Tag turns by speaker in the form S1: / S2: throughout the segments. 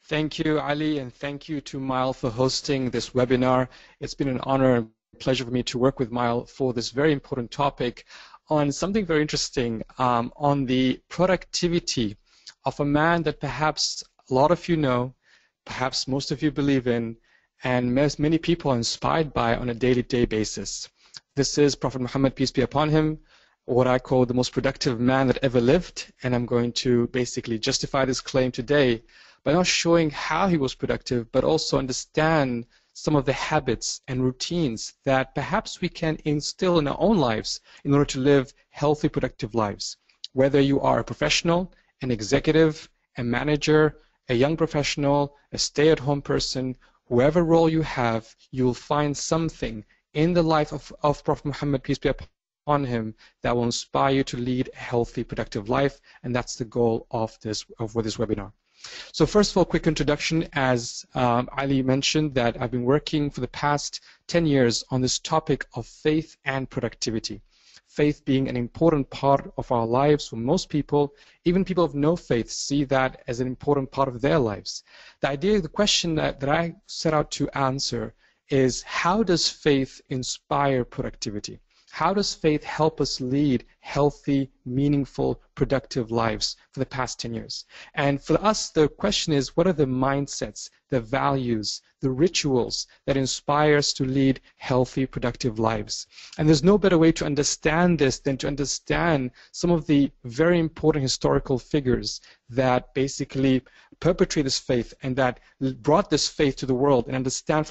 S1: Thank you, Ali, and thank you to Mile for hosting this webinar. It's been an honor and pleasure for me to work with Mile for this very important topic on something very interesting, on the productivity of a man that perhaps a lot of you know, perhaps most of you believe in, and many people are inspired by on a day-to-day basis. This is Prophet Muhammad, peace be upon him, what I call the most productive man that ever lived, and I'm going to basically justify this claim today by not showing how he was productive, but also understand some of the habits and routines that perhaps we can instill in our own lives in order to live healthy, productive lives. Whether you are a professional, an executive, a manager, a young professional, a stay-at-home person, whoever role you have, you will find something in the life of Prophet Muhammad, peace be upon him, that will inspire you to lead a healthy, productive life, and that's the goal of this webinar. So first of all, quick introduction. As Ali mentioned, that I've been working for the past 10 years on this topic of faith and productivity. Faith being an important part of our lives for most people. Even people of no faith see that as an important part of their lives. The question that I set out to answer is, how does faith inspire productivity? How does faith help us lead healthy, meaningful, productive lives for the past 10 years? And for us, the question is, what are the mindsets, the values, the rituals that inspire us to lead healthy, productive lives? And there's no better way to understand this than to understand some of the very important historical figures that basically perpetrate this faith and that brought this faith to the world, and understand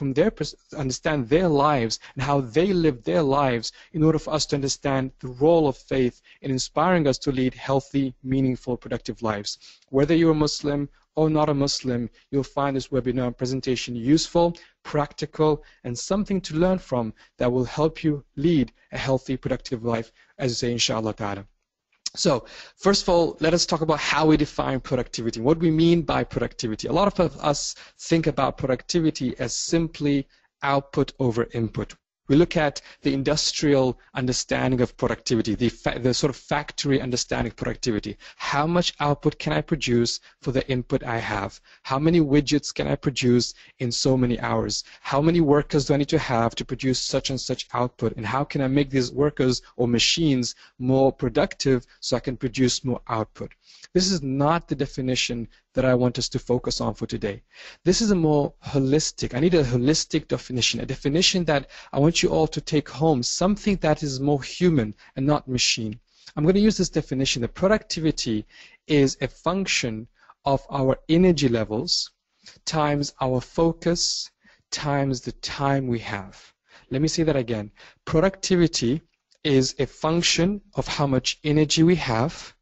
S1: their lives and how they lived their lives in order for us to understand the role of faith in inspiring us to lead healthy, meaningful, productive lives. Whether you're a Muslim or not a Muslim, you'll find this webinar presentation useful, practical, and something to learn from that will help you lead a healthy, productive life, as you say, inshallah ta'ala. So, first of all, let us talk about how we define productivity, what we mean by productivity. A lot of us think about productivity as simply output over input. We look at the industrial understanding of productivity, the sort of factory understanding of productivity. How much output can I produce for the input I have? How many widgets can I produce in so many hours? How many workers do I need to have to produce such and such output? And how can I make these workers or machines more productive so I can produce more output? This is not the definition that I want us to focus on for today. This is a more holistic, I need a holistic definition, a definition that I want you all to take home, something that is more human and not machine. I'm going to use this definition that productivity is a function of our energy levels times our focus times the time we have. Let me say that again. Productivity is a function of how much energy we have,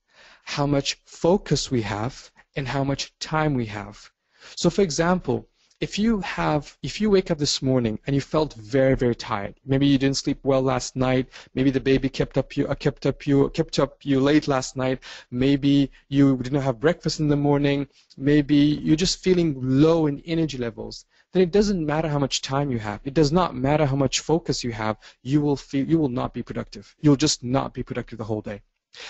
S1: how much focus we have, and how much time we have. So for example, if you wake up this morning and you felt very, very tired, maybe you didn't sleep well last night, maybe the baby kept up you late last night, maybe you didn't have breakfast in the morning, maybe you're just feeling low in energy levels, then it doesn't matter how much time you have. It does not matter how much focus you have. You will not be productive. You'll just not be productive the whole day.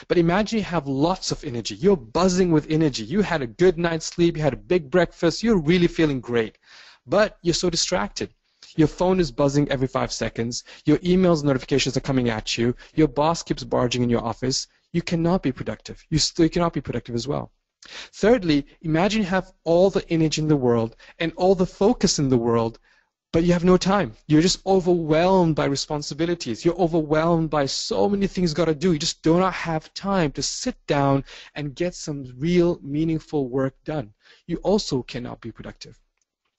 S1: But imagine you have lots of energy. You're buzzing with energy. You had a good night's sleep. You had a big breakfast. You're really feeling great. But you're so distracted. Your phone is buzzing every 5 seconds. Your emails and notifications are coming at you. Your boss keeps barging in your office. You cannot be productive. You still cannot be productive as well. Thirdly, imagine you have all the energy in the world and all the focus in the world, but you have no time. You're just overwhelmed by responsibilities. You're overwhelmed by so many things you got to do. You just do not have time to sit down and get some real meaningful work done. You also cannot be productive.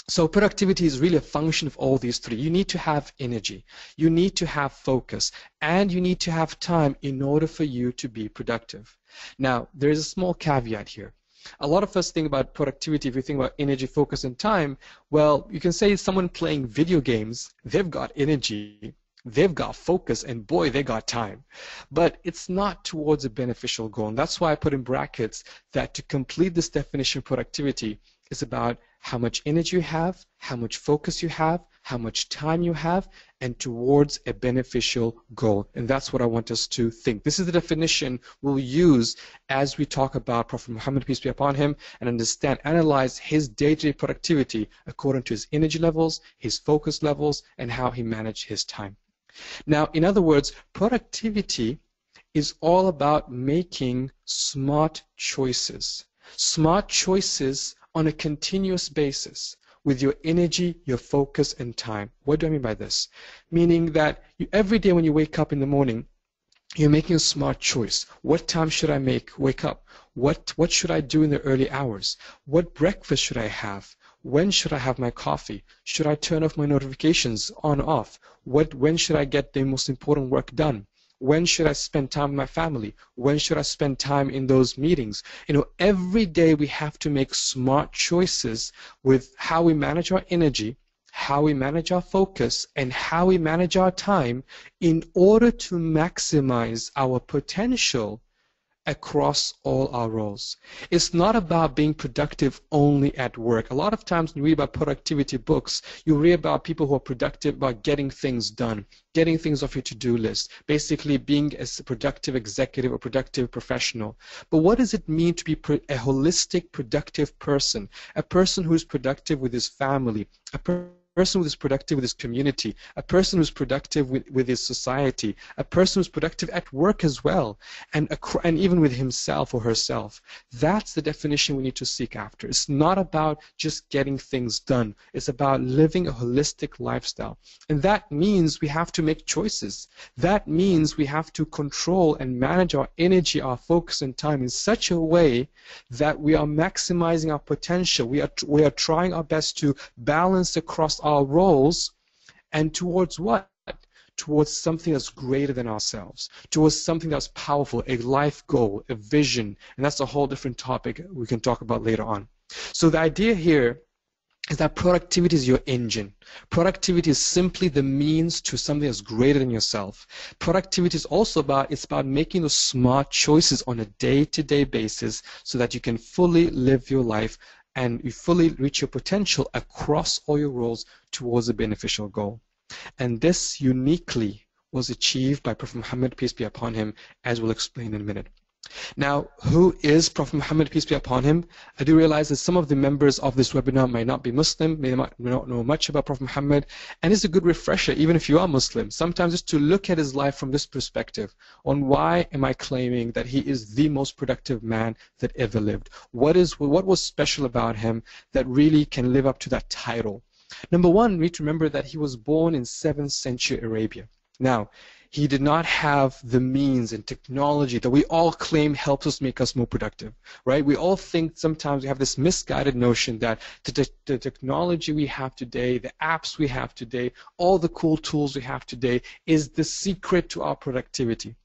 S1: So productivity is really a function of all these three. You need to have energy, you need to have focus, and you need to have time in order for you to be productive. Now, there is a small caveat here. A lot of us think about productivity, if you think about energy, focus, and time, well, you can say someone playing video games, they've got energy, they've got focus, and boy, they got time. But it's not towards a beneficial goal. And that's why I put in brackets that to complete this definition of productivity is about how much energy you have, how much focus you have, how much time you have, and towards a beneficial goal. And that's what I want us to think. This is the definition we'll use as we talk about Prophet Muhammad, peace be upon him, and analyze his day-to-day productivity according to his energy levels, his focus levels, and how he managed his time. Now, in other words, productivity is all about making smart choices. Smart choices on a continuous basis with your energy, your focus, and time. What do I mean by this? Meaning that every day when you wake up in the morning, you're making a smart choice. What time should I wake up? What should I do in the early hours? What breakfast should I have? When should I have my coffee? Should I turn off my notifications on, off? When should I get the most important work done? When should I spend time with my family? When should I spend time in those meetings? Every day we have to make smart choices with how we manage our energy, how we manage our focus, and how we manage our time in order to maximize our potential across all our roles. It's not about being productive only at work. A lot of times when you read about productivity books, you read about people who are productive about getting things done, getting things off your to-do list, basically being a productive executive or productive professional. But what does it mean to be a holistic, productive person? A person who is productive with his family, a person who is productive with his community, a person who's productive with his society, a person who's productive at work as well, and even with himself or herself. That's the definition we need to seek after. It's not about just getting things done. It's about living a holistic lifestyle. And that means we have to make choices. That means we have to control and manage our energy, our focus, and time in such a way that we are maximizing our potential. We are trying our best to balance across our roles, and towards what? Towards something that's greater than ourselves, towards something that's powerful, a life goal, a vision, and that's a whole different topic we can talk about later on. So the idea here is that productivity is your engine. Productivity is simply the means to something that's greater than yourself. Productivity is also about making those smart choices on a day-to-day basis so that you can fully live your life and you fully reach your potential across all your roles towards a beneficial goal. And this uniquely was achieved by Prophet Muhammad, peace be upon him, as we'll explain in a minute. Now, who is Prophet Muhammad, peace be upon him? I do realize that some of the members of this webinar might not be Muslim, may not know much about Prophet Muhammad, and it's a good refresher, even if you are Muslim, sometimes just to look at his life from this perspective, on why am I claiming that he is the most productive man that ever lived? What was special about him that really can live up to that title? Number one, we need to remember that he was born in 7th century Arabia. Now, he did not have the means and technology that we all claim helps us make us more productive, right? We all think sometimes we have this misguided notion that the technology we have today, the apps we have today, all the cool tools we have today is the secret to our productivity.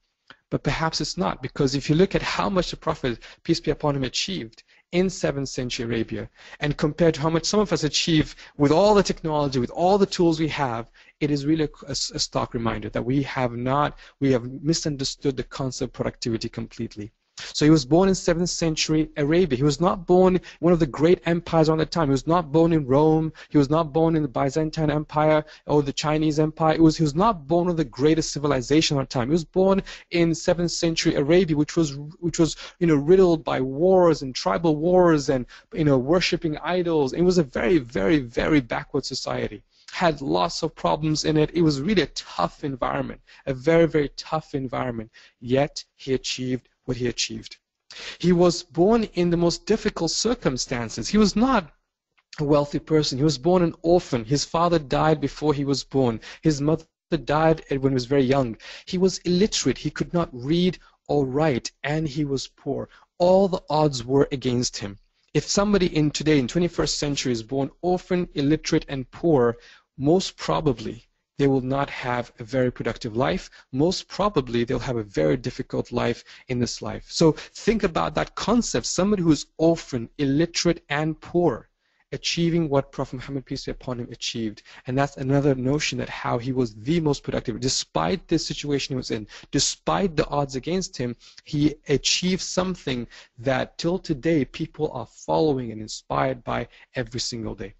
S1: But perhaps it's not, because if you look at how much the Prophet, peace be upon him, achieved in 7th century Arabia, and compared to how much some of us achieve with all the technology, with all the tools we have, it is really a stark reminder that we have misunderstood the concept of productivity completely. So he was born in 7th century Arabia. He was not born in one of the great empires on the time. He was not born in Rome. He was not born in the Byzantine Empire or the Chinese Empire. He was not born of the greatest civilization on the time. He was born in 7th century Arabia, which was riddled by wars and tribal wars and worshipping idols. It was a very, very, very backward society. Had lots of problems in it. It was really a tough environment, a very, very tough environment. Yet he achieved what he achieved. He was born in the most difficult circumstances. He was not a wealthy person. He was born an orphan. His father died before he was born. His mother died when he was very young. He was illiterate. He could not read or write, and he was poor. All the odds were against him. If somebody today in 21st century is born orphan, illiterate, and poor, most probably they will not have a very productive life. Most probably they'll have a very difficult life in this life. So think about that concept. Somebody who is orphan, illiterate, and poor, achieving what Prophet Muhammad, peace be upon him, achieved. And that's another notion that how he was the most productive. Despite the situation he was in, despite the odds against him, he achieved something that till today people are following and inspired by every single day.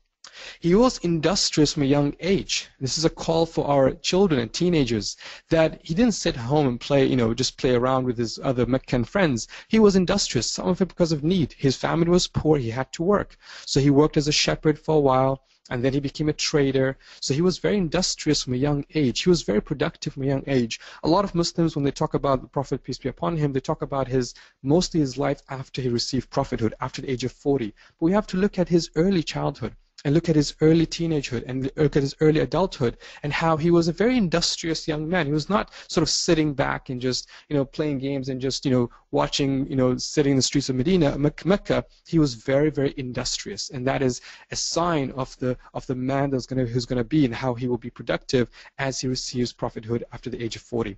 S1: He was industrious from a young age. This is a call for our children and teenagers, that he didn't sit home and play, just play around with his other Meccan friends. He was industrious, some of it because of need. His family was poor, he had to work. So he worked as a shepherd for a while, and then he became a trader. So he was very industrious from a young age. He was very productive from a young age. A lot of Muslims, when they talk about the Prophet, peace be upon him, they talk about mostly his life after he received prophethood, after the age of 40. But we have to look at his early childhood, and look at his early teenagehood, and look at his early adulthood, and how he was a very industrious young man. He was not sort of sitting back and just, playing games and just, watching, sitting in the streets of Medina, Mecca. He was very, very industrious, and that is a sign of the man who's gonna be, and how he will be productive as he receives prophethood after the age of 40.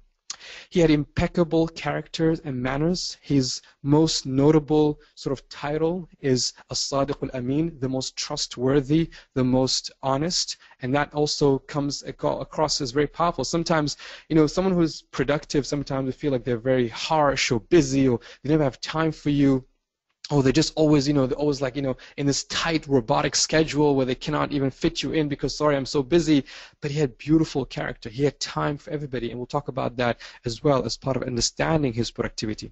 S1: He had impeccable characters and manners. His most notable sort of title is As-Sadiq al-Amin, the most trustworthy, the most honest, and that also comes across as very powerful. Sometimes, someone who's productive, sometimes they feel like they're very harsh or busy, or they never have time for you. Oh, they're just always, they're always like, in this tight robotic schedule where they cannot even fit you in because, sorry, I'm so busy. But he had beautiful character. He had time for everybody. And we'll talk about that as well as part of understanding his productivity.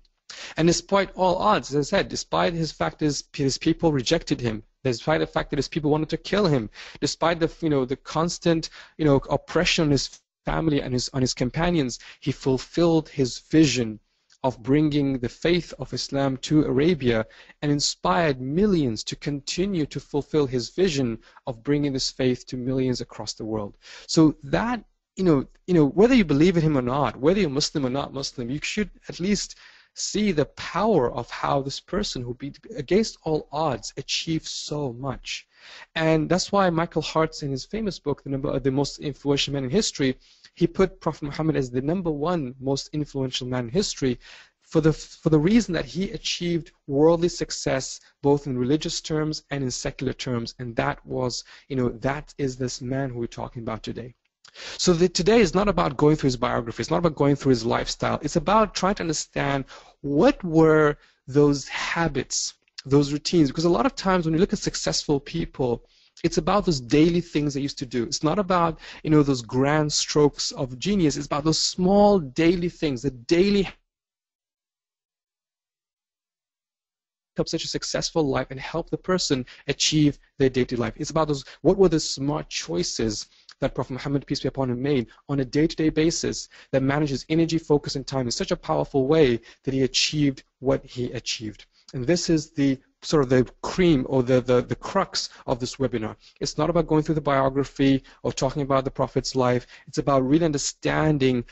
S1: And despite all odds, as I said, despite his fact his people rejected him, despite the fact that his people wanted to kill him, despite the constant, oppression on his family and on his companions, he fulfilled his vision of bringing the faith of Islam to Arabia, and inspired millions to continue to fulfill his vision of bringing this faith to millions across the world. So that, whether you believe in him or not, whether you're Muslim or not Muslim, you should at least see the power of how this person who, against all odds, achieved so much. And that's why Michael Hartz, in his famous book, The Most Influential Man in History, he put Prophet Muhammad as the #1 most influential man in history for the reason that he achieved worldly success both in religious terms and in secular terms. And that was, that is this man who we're talking about today. So today is not about going through his biography. It's not about going through his lifestyle. It's about trying to understand what were those habits, those routines. Because a lot of times when you look at successful people, it's about those daily things they used to do. It's not about, those grand strokes of genius. It's about those small daily things, the daily help such a successful life and help the person achieve their day-to-day life. It's about what were the smart choices that Prophet Muhammad, peace be upon him, made on a day-to-day basis that manages energy, focus, and time in such a powerful way that he achieved what he achieved. And this is the sort of the cream or the crux of this webinar. It's not about going through the biography or talking about the Prophet's life. It's about really understanding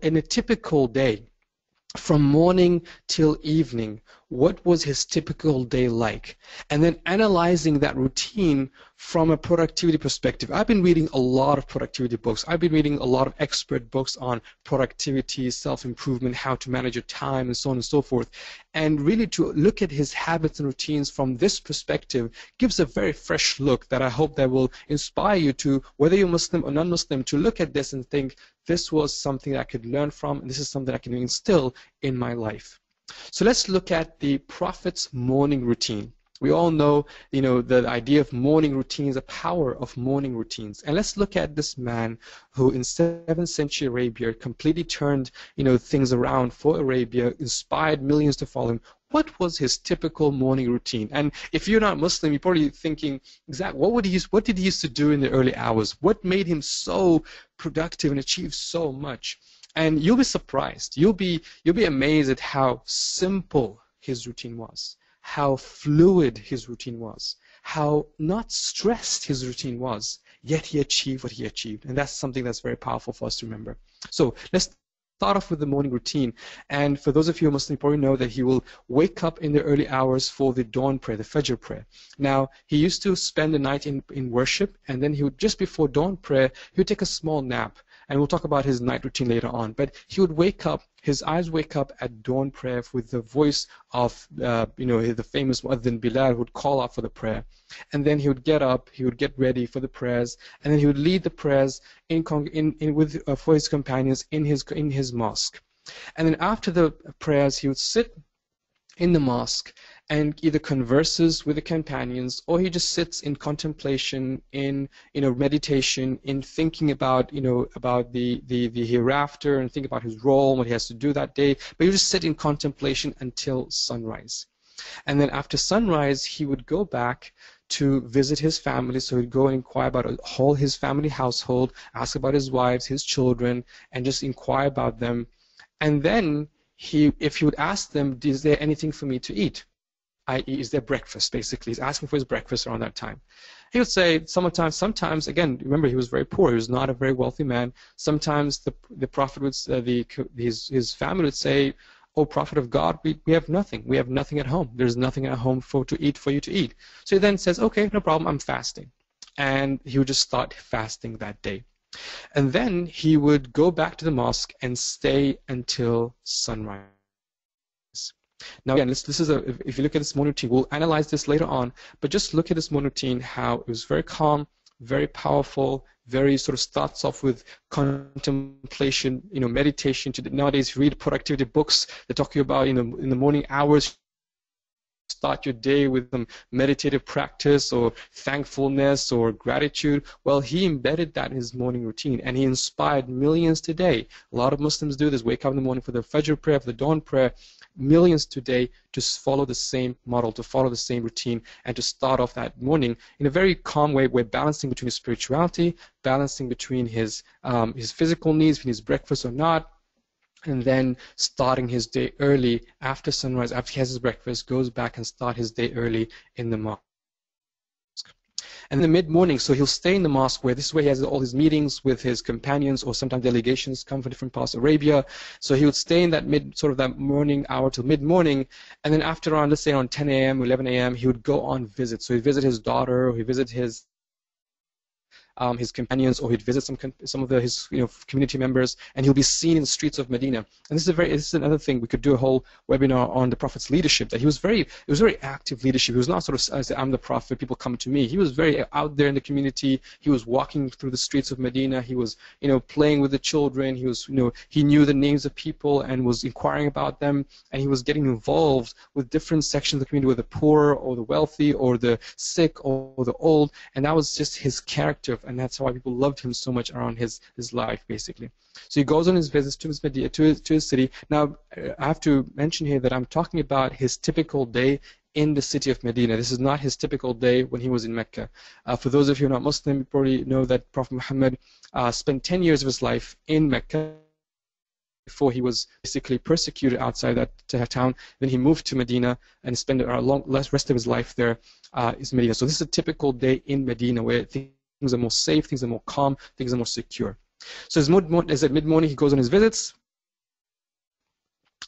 S1: in a typical day, from morning till evening, what was his typical day like? And then analyzing that routine from a productivity perspective. I've been reading a lot of productivity books. I've been reading a lot of expert books on productivity, self-improvement, how to manage your time, and so on and so forth. And really to look at his habits and routines from this perspective gives a very fresh look that I hope that will inspire you to, whether you're Muslim or non-Muslim, to look at this and think, this was something that I could learn from, and this is something I can instill in my life. So let's look at the Prophet's morning routine. We all know, the idea of morning routines, the power of morning routines. And let's look at this man who in 7th century Arabia completely turned, things around for Arabia, inspired millions to follow him. What was his typical morning routine? And if you're not Muslim, you're probably thinking, exactly, what did he used to do in the early hours? What made him so productive and achieve so much? And you'll be surprised. You'll be amazed at how simple his routine was, how fluid his routine was, how not stressed his routine was, yet he achieved what he achieved. And that's something that's very powerful for us to remember. So let's start off with the morning routine. And for those of you who are Muslim, you probably know that he will wake up in the early hours for the dawn prayer, the Fajr prayer. Now, he used to spend the night in worship, and then he would, just before dawn prayer, he would take a small nap. And we'll talk about his night routine later on. But he would wake up, his eyes wake up at dawn prayer with the voice of, the famous Muaddin Bilal, who would call out for the prayer. And then he would get up, he would get ready for the prayers, and then he would lead the prayers for his companions in his mosque. And then after the prayers, he would sit in the mosque, and either converses with the companions, or he just sits in contemplation, in meditation, in thinking about about the hereafter, and think about his role, what he has to do that day. But he would just sit in contemplation until sunrise. And then after sunrise, he would go back to visit his family. So he'd go and inquire about his family household, ask about his wives, his children, and just inquire about them. And then if he would ask them, is there anything for me to eat? I.e., is there breakfast, basically. He's asking for his breakfast around that time. He would say sometimes, again, remember, he was very poor. He was not a very wealthy man. Sometimes the Prophet would, his family would say, "O Prophet of God, we have nothing. We have nothing at home. There's nothing at home for you to eat." So he then says, "Okay, no problem, I'm fasting." And he would just start fasting that day. And then he would go back to the mosque and stay until sunrise. Now again, if you look at this morning routine, we'll analyze this later on, but just look at this morning routine, how it was very calm, very powerful, very sort of starts off with contemplation, meditation. Nowadays, read productivity books that talk to you about, in the morning hours, start your day with some meditative practice or thankfulness or gratitude. Well, he embedded that in his morning routine, and he inspired millions today. A lot of Muslims do this, wake up in the morning for the Fajr prayer, for the dawn prayer. Millions today to follow the same model, to follow the same routine, and to start off that morning in a very calm way. We're balancing between his spirituality, balancing between his physical needs, between his breakfast or not, and then starting his day early after sunrise, after he has his breakfast, goes back and start his day early in the mosque. And in the mid-morning, so he'll stay in the mosque, where this is where he has all his meetings with his companions, or sometimes delegations come from different parts of Arabia. So he would stay in that that morning hour till mid-morning, and then after around, let's say around 10 a.m. or 11 a.m., he would go on visits. So he'd visit his daughter, or he'd visit his companions, or he'd visit some of his community members, and he'll be seen in the streets of Medina. And this is another thing. We could do a whole webinar on the Prophet's leadership. That it was very active leadership. He was not sort of, I say, I'm the Prophet, people come to me. He was very out there in the community. He was walking through the streets of Medina. He was playing with the children. He was he knew the names of people and was inquiring about them, and he was getting involved with different sections of the community, whether the poor or the wealthy or the sick or the old, and that was just his character. And that's why people loved him so much around his life, basically. So he goes on his visits to his city. Now, I have to mention here that I'm talking about his typical day in the city of Medina. This is not his typical day when he was in Mecca. For those of you who are not Muslim, you probably know that Prophet Muhammad spent 10 years of his life in Mecca before he was basically persecuted outside that town. Then he moved to Medina and spent the rest of his life there is Medina. So this is a typical day in Medina, where things are more safe, things are more calm, things are more secure. So as at mid-morning, he goes on his visits,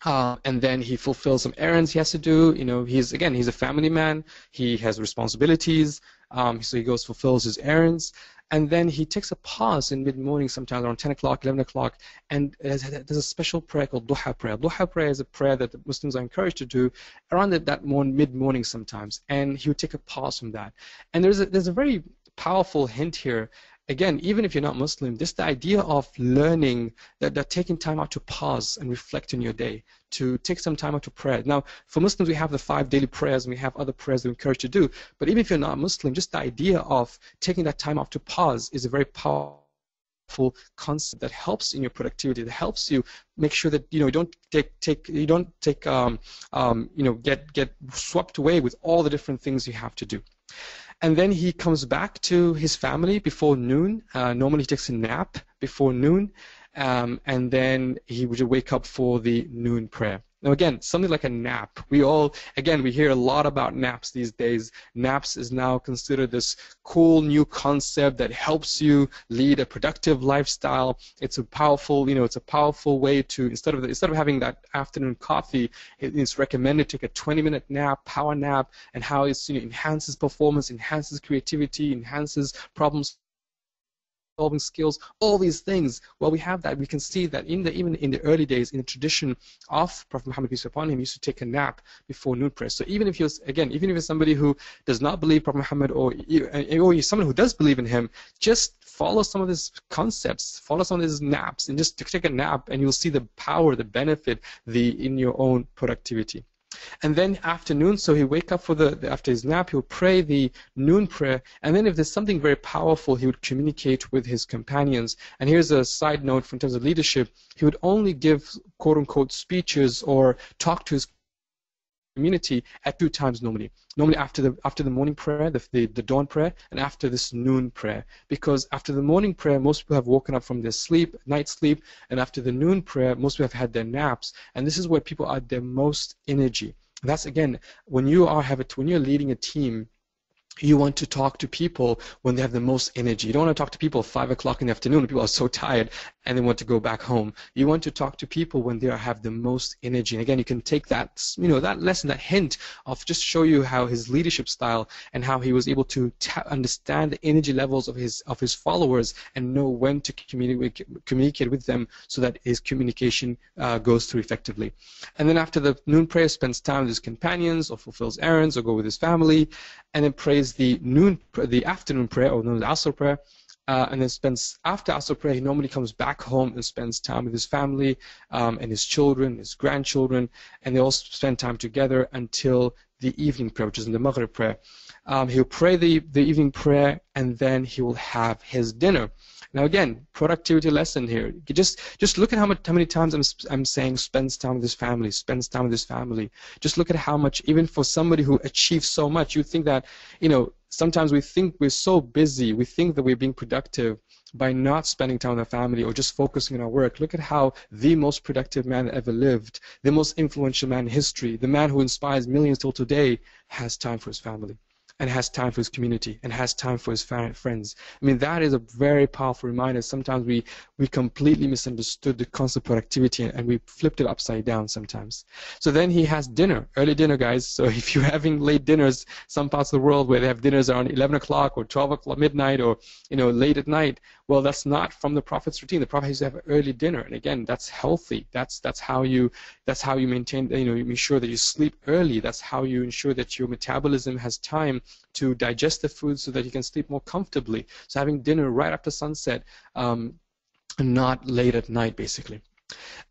S1: and then he fulfills some errands he has to do. He's a family man. He has responsibilities, so he goes, fulfills his errands, and then he takes a pause in mid-morning, sometimes around 10 o'clock, 11 o'clock, and there's a special prayer called Duha prayer. Duha prayer is a prayer that the Muslims are encouraged to do around mid-morning sometimes, and he would take a pause from that. And there's a very powerful hint here. Again, even if you're not Muslim, just the idea of learning that taking time out to pause and reflect in your day, to take some time out to pray. Now, for Muslims, we have the 5 daily prayers, and we have other prayers that we encourage to do. But even if you're not Muslim, just the idea of taking that time out to pause is a very powerful concept that helps in your productivity, that helps you make sure that you don't get swept away with all the different things you have to do. And then he comes back to his family before noon. Normally he takes a nap before noon, and then he would wake up for the noon prayer. Now again, something like a nap. We hear a lot about naps these days. Naps is now considered this cool new concept that helps you lead a productive lifestyle. It's a powerful, way to, instead of having that afternoon coffee, it's recommended to take a 20-minute nap, power nap, and how it enhances performance, enhances creativity, enhances problems solving skills, all these things. Well, we have that. We can see that even in the early days, in the tradition of Prophet Muhammad, peace be upon him, he used to take a nap before noon prayer. So even if you're somebody who does not believe Prophet Muhammad, or you're someone who does believe in him, just follow some of his concepts, follow some of his naps, and just take a nap, and you'll see the power, the benefit, in your own productivity. And then afternoon, so he'd wake up for after his nap, he would pray the noon prayer, and then if there's something very powerful, he would communicate with his companions. And here's a side note in terms of leadership: he would only give quote-unquote speeches or talk to his community at 2 times normally. Normally after the morning prayer, the dawn prayer, and after this noon prayer. Because after the morning prayer, most people have woken up from their sleep, night sleep, and after the noon prayer, most people have had their naps. And this is where people are at their most energy. That's again, when you're leading a team, you want to talk to people when they have the most energy. You don't want to talk to people at 5 o'clock in the afternoon when people are so tired and they want to go back home. You want to talk to people when they have the most energy. And again, you can take that, that lesson, that hint of just show you how his leadership style and how he was able to understand the energy levels of his followers and know when to communicate with them so that his communication goes through effectively. And then after the noon prayer, spends time with his companions or fulfills errands or go with his family, and then prays the afternoon prayer, or known as Asr prayer, and then spends, after Asr prayer, he normally comes back home and spends time with his family and his children, his grandchildren, and they all spend time together until the evening prayer, which is in the Maghrib prayer. He'll pray the evening prayer, and then he will have his dinner. Now again, productivity lesson here. Just look at how many times I'm saying spends time with his family, spends time with his family. Just look at how much, even for somebody who achieves so much, you think that, sometimes we think we're so busy, we think that we're being productive by not spending time with our family or just focusing on our work. Look at how the most productive man that ever lived, the most influential man in history, the man who inspires millions till today, has time for his family, and has time for his community, and has time for his friends. I mean, that is a very powerful reminder. Sometimes we completely misunderstood the concept of productivity, and we flipped it upside down sometimes. So then he has dinner, early dinner, guys. So if you're having late dinners, some parts of the world where they have dinners around 11 o'clock or 12 o'clock, midnight, or late at night, well, that's not from the Prophet's routine. The Prophet used to have an early dinner, and again, that's healthy. That's how you maintain. You make sure that you sleep early. That's how you ensure that your metabolism has time to digest the food so that you can sleep more comfortably. So having dinner right after sunset, not late at night, basically.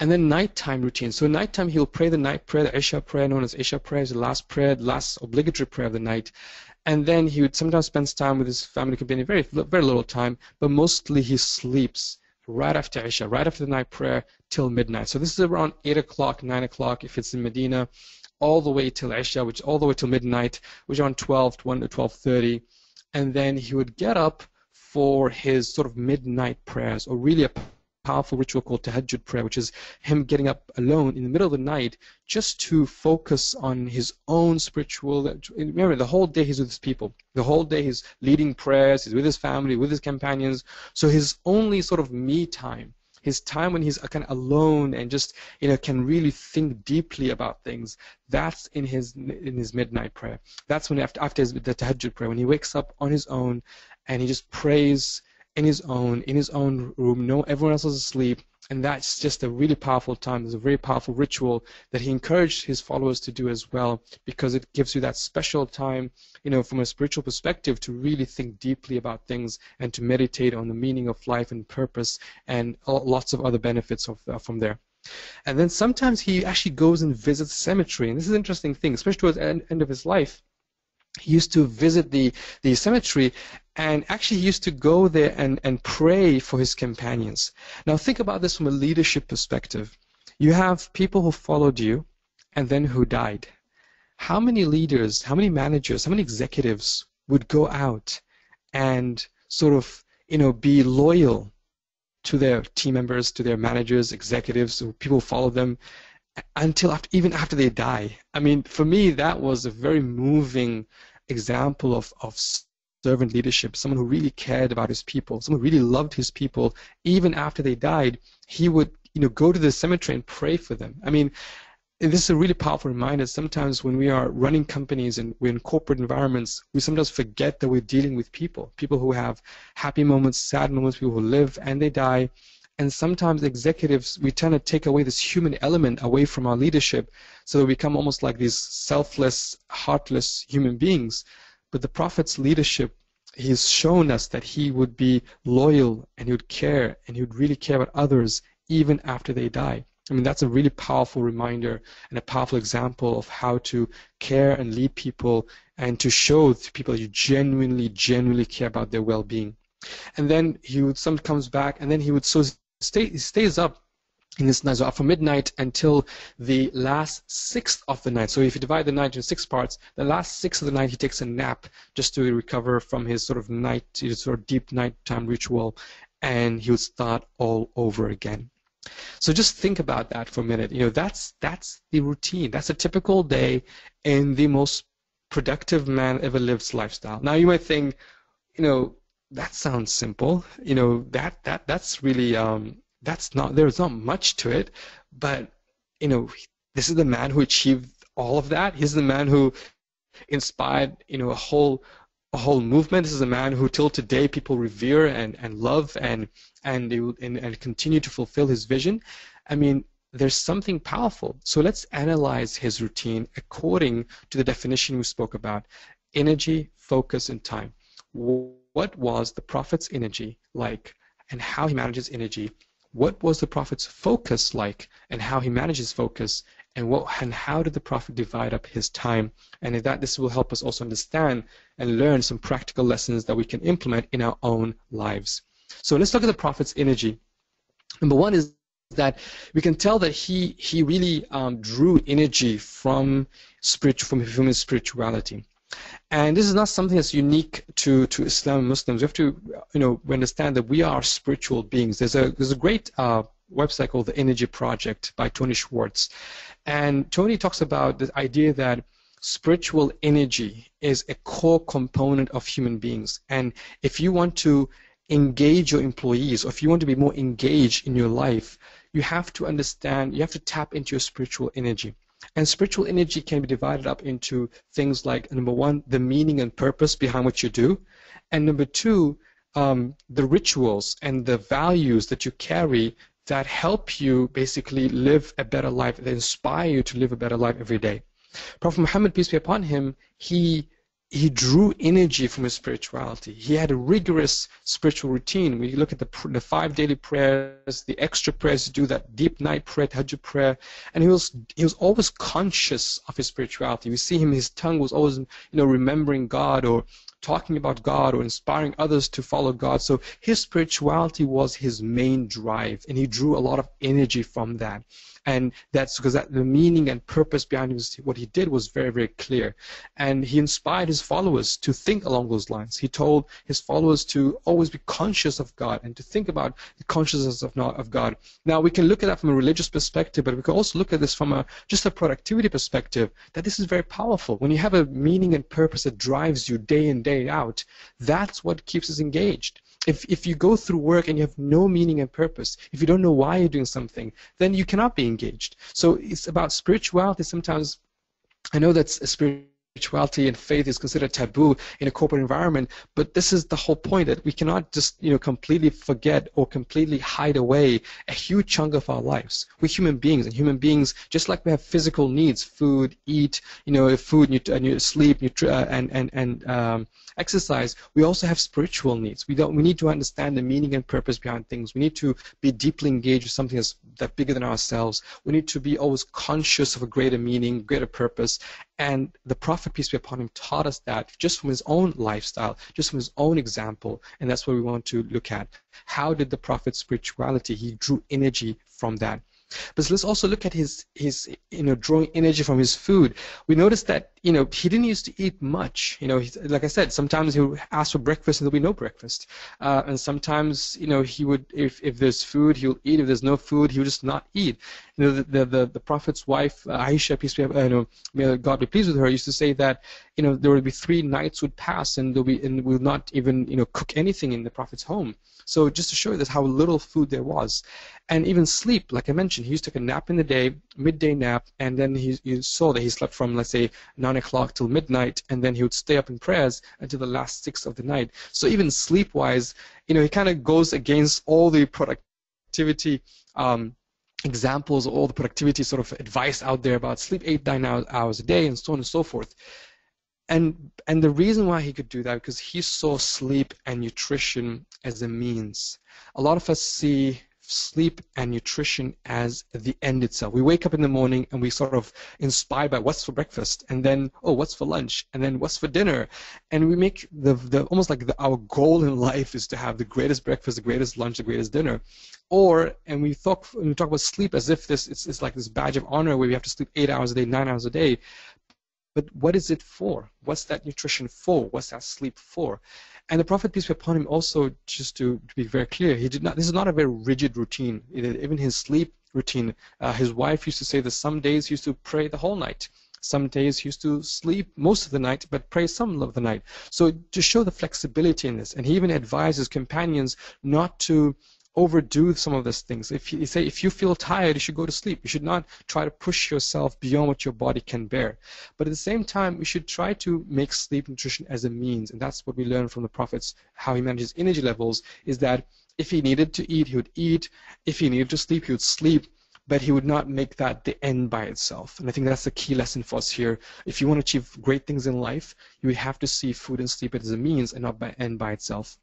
S1: And then nighttime routine. So nighttime, he'll pray the night prayer, the Isha prayer, known as Isha prayer, is the last prayer, the last obligatory prayer of the night. And then he would sometimes spend time with his family companion, very little time, but mostly he sleeps right after Isha, right after the night prayer till midnight. So this is around 8 o'clock, 9 o'clock if it's in Medina, all the way till Isha, which all the way till midnight, which is around 12 to 1 to 12:30. And then he would get up for his sort of midnight prayers, or really a powerful ritual called Tahajjud prayer, which is him getting up alone in the middle of the night just to focus on his own spiritual. Remember, the whole day he's with his people. The whole day he's leading prayers, he's with his family, with his companions. So his only sort of me time, his time when he's kind of alone and just can really think deeply about things, that's in his midnight prayer. That's when after the Tahajjud prayer, when he wakes up on his own and he just prays in his own room. No, everyone else is asleep, and that's just a really powerful time. It's a very powerful ritual that he encouraged his followers to do as well, because it gives you that special time, from a spiritual perspective, to really think deeply about things and to meditate on the meaning of life and purpose, and lots of other benefits from there. And then sometimes he actually goes and visits the cemetery, and this is an interesting thing, especially towards the end of his life. He used to visit the cemetery, and actually he used to go there and pray for his companions. Now think about this from a leadership perspective. You have people who followed you and then who died. How many leaders, how many managers, how many executives would go out and sort of, be loyal to their team members, to their managers, executives, people who follow them, until even after they die? I mean, for me, that was a very moving example of servant leadership. Someone who really cared about his people, someone who really loved his people. Even after they died, he would, go to the cemetery and pray for them. I mean, this is a really powerful reminder. Sometimes when we are running companies and we're in corporate environments, we sometimes forget that we're dealing with people who have happy moments, sad moments, people who live and they die. And sometimes executives, we tend to take away this human element away from our leadership, so we become almost like these selfless, heartless human beings. But the Prophet's leadership, he's shown us that he would be loyal, and he would care, and he would really care about others even after they die. I mean, that's a really powerful reminder and a powerful example of how to care and lead people and to show to people that you genuinely care about their well-being. And then he would comes back, and then he would stays up in this night, so from midnight until the last sixth of the night. So if you divide the night into 6 parts, the last sixth of the night he takes a nap just to recover from his sort of deep nighttime ritual, and he would start all over again. So just think about that for a minute. That's the routine. That's a typical day in the most productive man ever lived's lifestyle. Now you might think, that sounds simple. That's really there's not much to it, but this is the man who achieved all of that. He's the man who inspired a whole movement. This is a man who till today people revere and love and continue to fulfill his vision. I mean, there's something powerful. So let's analyze his routine according to the definition we spoke about: energy, focus, and time. What was the Prophet's energy like, and how he manages energy? What was the Prophet's focus like, and how he manages focus? And how did the Prophet divide up his time? And this will help us also understand and learn some practical lessons that we can implement in our own lives. So let's look at the Prophet's energy. Number one is that we can tell that he really drew energy from his spirituality. And this is not something that's unique to Islam and Muslims. We have to understand that we are spiritual beings. There's a great website called The Energy Project by Tony Schwartz. And Tony talks about the idea that spiritual energy is a core component of human beings. And if you want to engage your employees, or if you want to be more engaged in your life, you have to understand, you have to tap into your spiritual energy. And spiritual energy can be divided up into things like, number one, the meaning and purpose behind what you do, and number two, the rituals and the values that you carry that help you basically live a better life, that inspire you to live a better life every day. Prophet Muhammad, peace be upon him, he drew energy from his spirituality. He had a rigorous spiritual routine. We look at the 5 daily prayers, the extra prayers to do, that deep night prayer, tahajjud prayer, and he was always conscious of his spirituality. We see him; his tongue was always, remembering God, or talking about God, or inspiring others to follow God. So his spirituality was his main drive, and he drew a lot of energy from that. And that's because the meaning and purpose behind what he did was very, very clear. And he inspired his followers to think along those lines. He told his followers to always be conscious of God and to think about the consciousness of God. Now, we can look at that from a religious perspective, but we can also look at this from just a productivity perspective, that this is very powerful. When you have a meaning and purpose that drives you day in, day out, that's what keeps us engaged. If you go through work and you have no meaning and purpose, if you don't know why you're doing something, then you cannot be engaged. So it's about spirituality. Sometimes I know that spirituality and faith is considered taboo in a corporate environment, but this is the whole point, that we cannot just completely forget or completely hide away a huge chunk of our lives. We're human beings, and human beings, just like we have physical needs, food, eat, sleep, and exercise, we also have spiritual needs. We need to understand the meaning and purpose behind things. We need to be deeply engaged with something that's bigger than ourselves. We need to be always conscious of a greater meaning, greater purpose. And the Prophet, peace be upon him, taught us that just from his own lifestyle, just from his own example. And that's what we want to look at. How did the Prophet's spirituality, he drew energy from that. But let's also look at his drawing energy from his food. We noticed that he didn't used to eat much. Like I said, sometimes he would ask for breakfast and there'll be no breakfast. And sometimes he would, if there's food, he'll eat. If there's no food, he would just not eat. The Prophet's wife, Aisha, peace be upon may God be pleased with her, used to say that there would be 3 nights would pass and we would not even cook anything in the Prophet's home. So just to show you this, how little food there was. And even sleep, like I mentioned, he used to take a nap in the day, midday nap, and then you saw that he slept from, let's say, 9 o'clock till midnight, and then he would stay up in prayers until the last 6 of the night. So even sleep-wise, he kind of goes against all the productivity examples, all the productivity sort of advice out there about sleep 8-9 hours a day and so on and so forth. And the reason why he could do that, because he saw sleep and nutrition as a means. A lot of us see sleep and nutrition as the end itself. We wake up in the morning and we sort of inspired by what's for breakfast, and then, oh, what's for lunch, and then what's for dinner, and we make almost like our goal in life is to have the greatest breakfast, the greatest lunch, the greatest dinner. And we talk about sleep as if it's like this badge of honor where we have to sleep 8 hours a day, 9 hours a day. But what is it for? What's that nutrition for? What's that sleep for? And the Prophet, peace be upon him, also, just to be very clear, this is not a very rigid routine. Even his sleep routine, his wife used to say that some days he used to pray the whole night. Some days he used to sleep most of the night, but pray some of the night. So to show the flexibility in this, and he even advised his companions not to overdo some of these things. If you feel tired, you should go to sleep. You should not try to push yourself beyond what your body can bear. But at the same time, we should try to make sleep nutrition as a means, and that's what we learn from the Prophet's, how he manages energy levels, is that if he needed to eat, he would eat. If he needed to sleep, he would sleep. But he would not make that the end by itself. And I think that's the key lesson for us here. If you want to achieve great things in life, you would have to see food and sleep as a means and not by end by itself.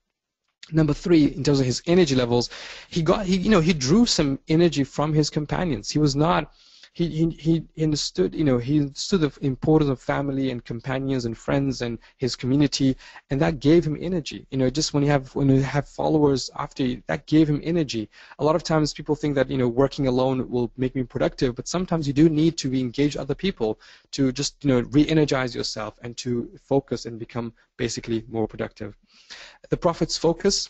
S1: Number 3, in terms of his energy levels, he drew some energy from his companions. He was not, he understood, he understood the importance of family and companions and friends and his community, and that gave him energy. Just when you have followers after you, that gave him energy. A lot of times people think that working alone will make me productive, but sometimes you do need to engage other people to just re-energize yourself and to focus and become basically more productive. The Prophet's focus,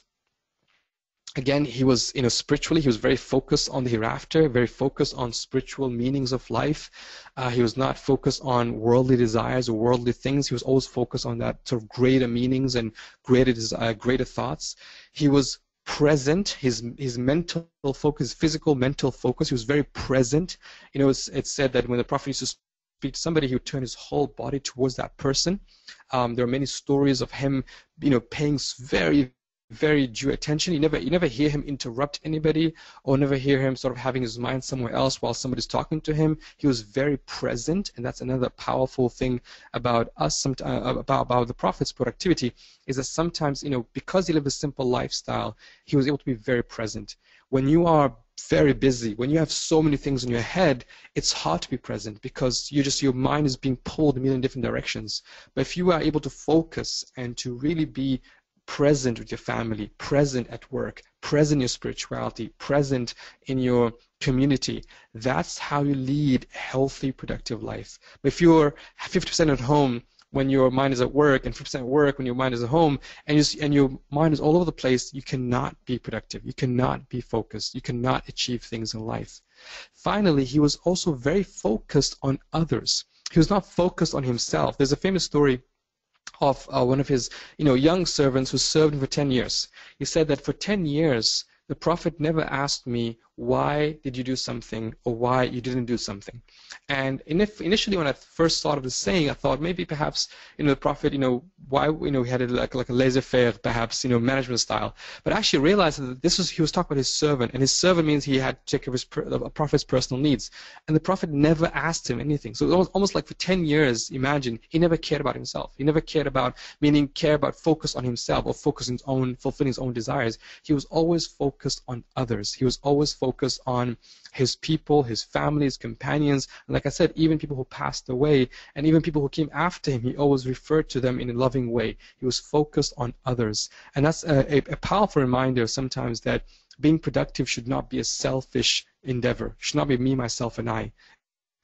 S1: again, he was, spiritually, he was very focused on the hereafter, very focused on spiritual meanings of life. He was not focused on worldly desires or worldly things. He was always focused on that sort of greater meanings and greater thoughts. He was present. His mental focus, physical, mental focus, he was very present. It's said that when the Prophet used to speak to somebody, he would turn his whole body towards that person. There are many stories of him, paying very, very due attention. You never hear him interrupt anybody, or never hear him sort of having his mind somewhere else while somebody's talking to him. He was very present, and that's another powerful thing about us, about the Prophet's productivity, is that sometimes, because he lived a simple lifestyle, he was able to be very present. When you are very busy, when you have so many things in your head, it's hard to be present because your mind is being pulled in a million different directions. But if you are able to focus and to really be present with your family, present at work, present in your spirituality, present in your community, that's how you lead a healthy, productive life. But if you're 50% at home when your mind is at work, and 50% at work when your mind is at home, and your mind is all over the place, you cannot be productive, you cannot be focused, you cannot achieve things in life. Finally, he was also very focused on others. He was not focused on himself. There's a famous story of one of his young servants who served him for 10 years. He said that for 10 years, the Prophet never asked me, why did you do something or why you didn't do something? And initially when I first thought of the saying, I thought maybe perhaps the Prophet, why he had it like a laissez-faire, perhaps management style. But I actually realized that he was talking about his servant, and his servant means he had to take care of the Prophet's personal needs. And the Prophet never asked him anything. So it was almost like for 10 years, imagine, he never cared about himself. He never cared about, focus on himself or focus on fulfilling his own desires. He was always focused on others. He was always focused on his people, his family, his companions, and like I said, even people who passed away, and even people who came after him, he always referred to them in a loving way. He was focused on others. And that's a powerful reminder sometimes that being productive should not be a selfish endeavor. It should not be me, myself, and I.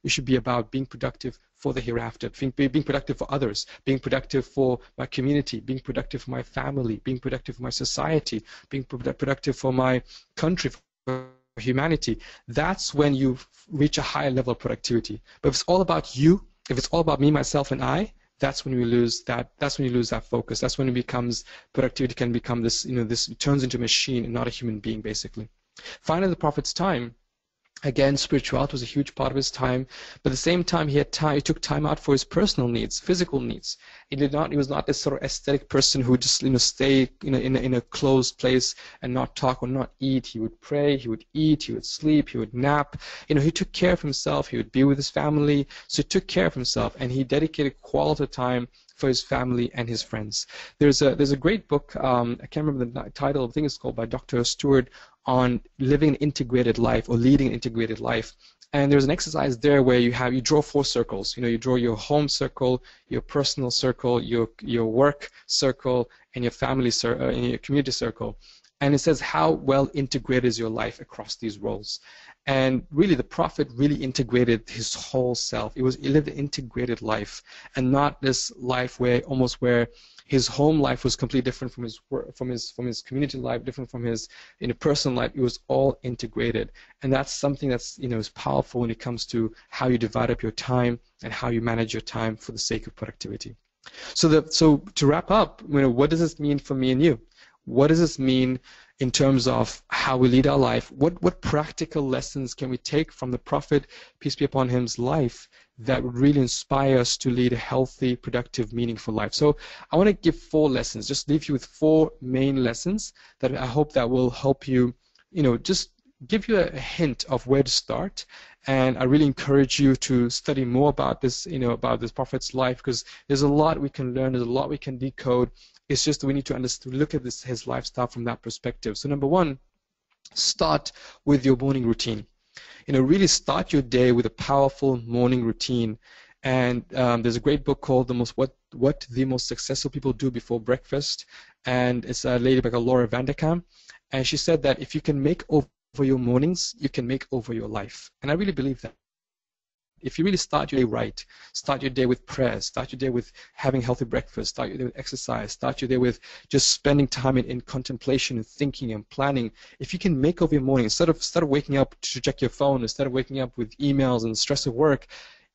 S1: It should be about being productive for the hereafter, being productive for others, being productive for my community, being productive for my family, being productive for my society, being productive for my country, for humanity. That's when you reach a higher level of productivity. But if it's all about you, if it's all about me, myself, and I, that's when we lose that. That's when you lose that focus. That's when it becomes, productivity can become this. This turns into a machine and not a human being, basically. Finally, the Prophet's time. Again, spirituality was a huge part of his time, but at the same time, he took time out for his personal needs, physical needs. He was not this sort of aesthetic person who would just stay in a closed place and not talk or not eat. He would pray, he would eat, he would sleep, he would nap. He took care of himself. He would be with his family. So he took care of himself, and he dedicated quality time for his family and his friends. There's a great book. I can't remember the title. I think it's called by Dr. Stewart, on living an integrated life or leading an integrated life. And there's an exercise there where you draw 4 circles. You draw your home circle, your personal circle, your work circle, and your family circle, and your community circle. And it says how well integrated is your life across these roles. And really, the Prophet really integrated his whole self. He lived an integrated life, and not this life where his home life was completely different from his work, from his community life, different from his personal life. It was all integrated, and that's something that's is powerful when it comes to how you divide up your time and how you manage your time for the sake of productivity. So to wrap up, what does this mean for me and you? What does this mean in terms of how we lead our life? What practical lessons can we take from the Prophet, peace be upon him's life, that would really inspire us to lead a healthy, productive, meaningful life? So I want to give 4 lessons, just leave you with 4 main lessons that I hope that will help you, just give you a hint of where to start. And I really encourage you to study more about this, about this Prophet's life, because there's a lot we can learn, there's a lot we can decode. It's just that we need to look at his lifestyle from that perspective. So number 1, start with your morning routine. Really start your day with a powerful morning routine. And there's a great book called What the Most Successful People Do Before Breakfast, and it's a lady by Laura Vanderkam, and she said that if you can make over your mornings, you can make over your life. And I really believe that. If you really start your day right, start your day with prayer, start your day with having healthy breakfast, start your day with exercise, start your day with just spending time in contemplation and thinking and planning. If you can make over your morning, instead of waking up to check your phone, instead of waking up with emails and stress of work,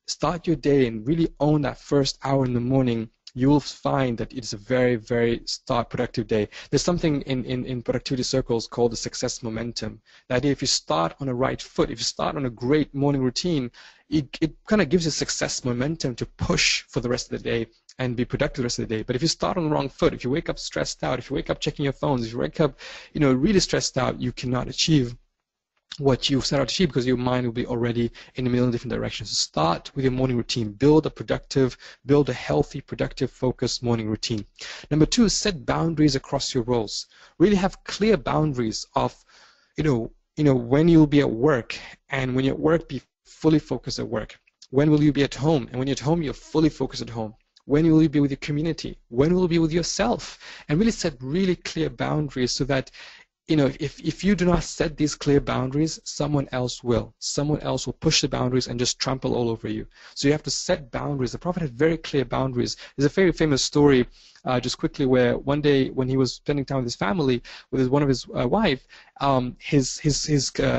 S1: start your day and really own that first hour in the morning. You will find that it's a very, very productive day. There's something in productivity circles called the success momentum. The idea, if you start on a right foot, if you start on a great morning routine, it kind of gives you success momentum to push for the rest of the day and be productive the rest of the day. But if you start on the wrong foot, if you wake up stressed out, if you wake up checking your phones, if you wake up, really stressed out, you cannot achieve what you set out to achieve, because your mind will be already in a million different directions. So start with your morning routine. Build a healthy, productive, focused morning routine. Number 2, set boundaries across your roles. Really have clear boundaries of, when you'll be at work, and when you're at work, be fully focused at work. When will you be at home? And when you're at home, you're fully focused at home. When will you be with your community? When will you be with yourself? And really set really clear boundaries so that if you do not set these clear boundaries, someone else will. Someone else will push the boundaries and just trample all over you. So you have to set boundaries. The Prophet had very clear boundaries. There's a very famous story, just quickly, where one day when he was spending time with his family, with one of his wife, his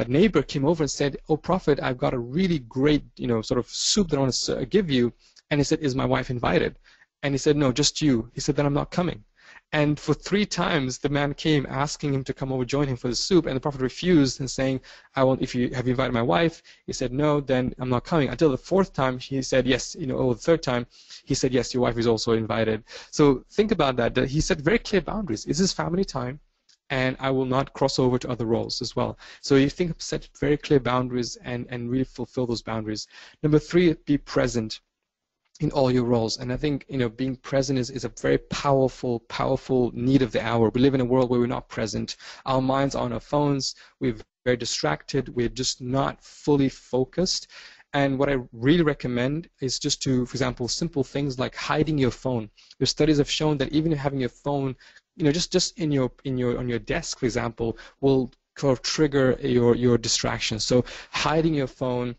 S1: neighbor came over and said, "Oh, Prophet, I've got a really great, sort of soup that I want to give you." And he said, "Is my wife invited?" And he said, "No, just you." He said, "Then I'm not coming." And for 3 times, the man came asking him to come over, join him for the soup, and the Prophet refused and saying, "Have you invited my wife?" He said, "No, then I'm not coming." Until the 4th time, he said, "Yes," or the 3rd time, he said, "Yes, your wife is also invited." So think about that. He set very clear boundaries. This is family time, and I will not cross over to other roles as well. So you set very clear boundaries and really fulfill those boundaries. Number 3, be present in all your roles. And I think being present is a very powerful need of the hour. We live in a world where we're not present. Our minds are on our phones. We're very distracted. We're just not fully focused. And what I really recommend is just to, for example, simple things like hiding your phone. Your studies have shown that even having your phone, just on your desk, for example, will trigger your distraction. So hiding your phone,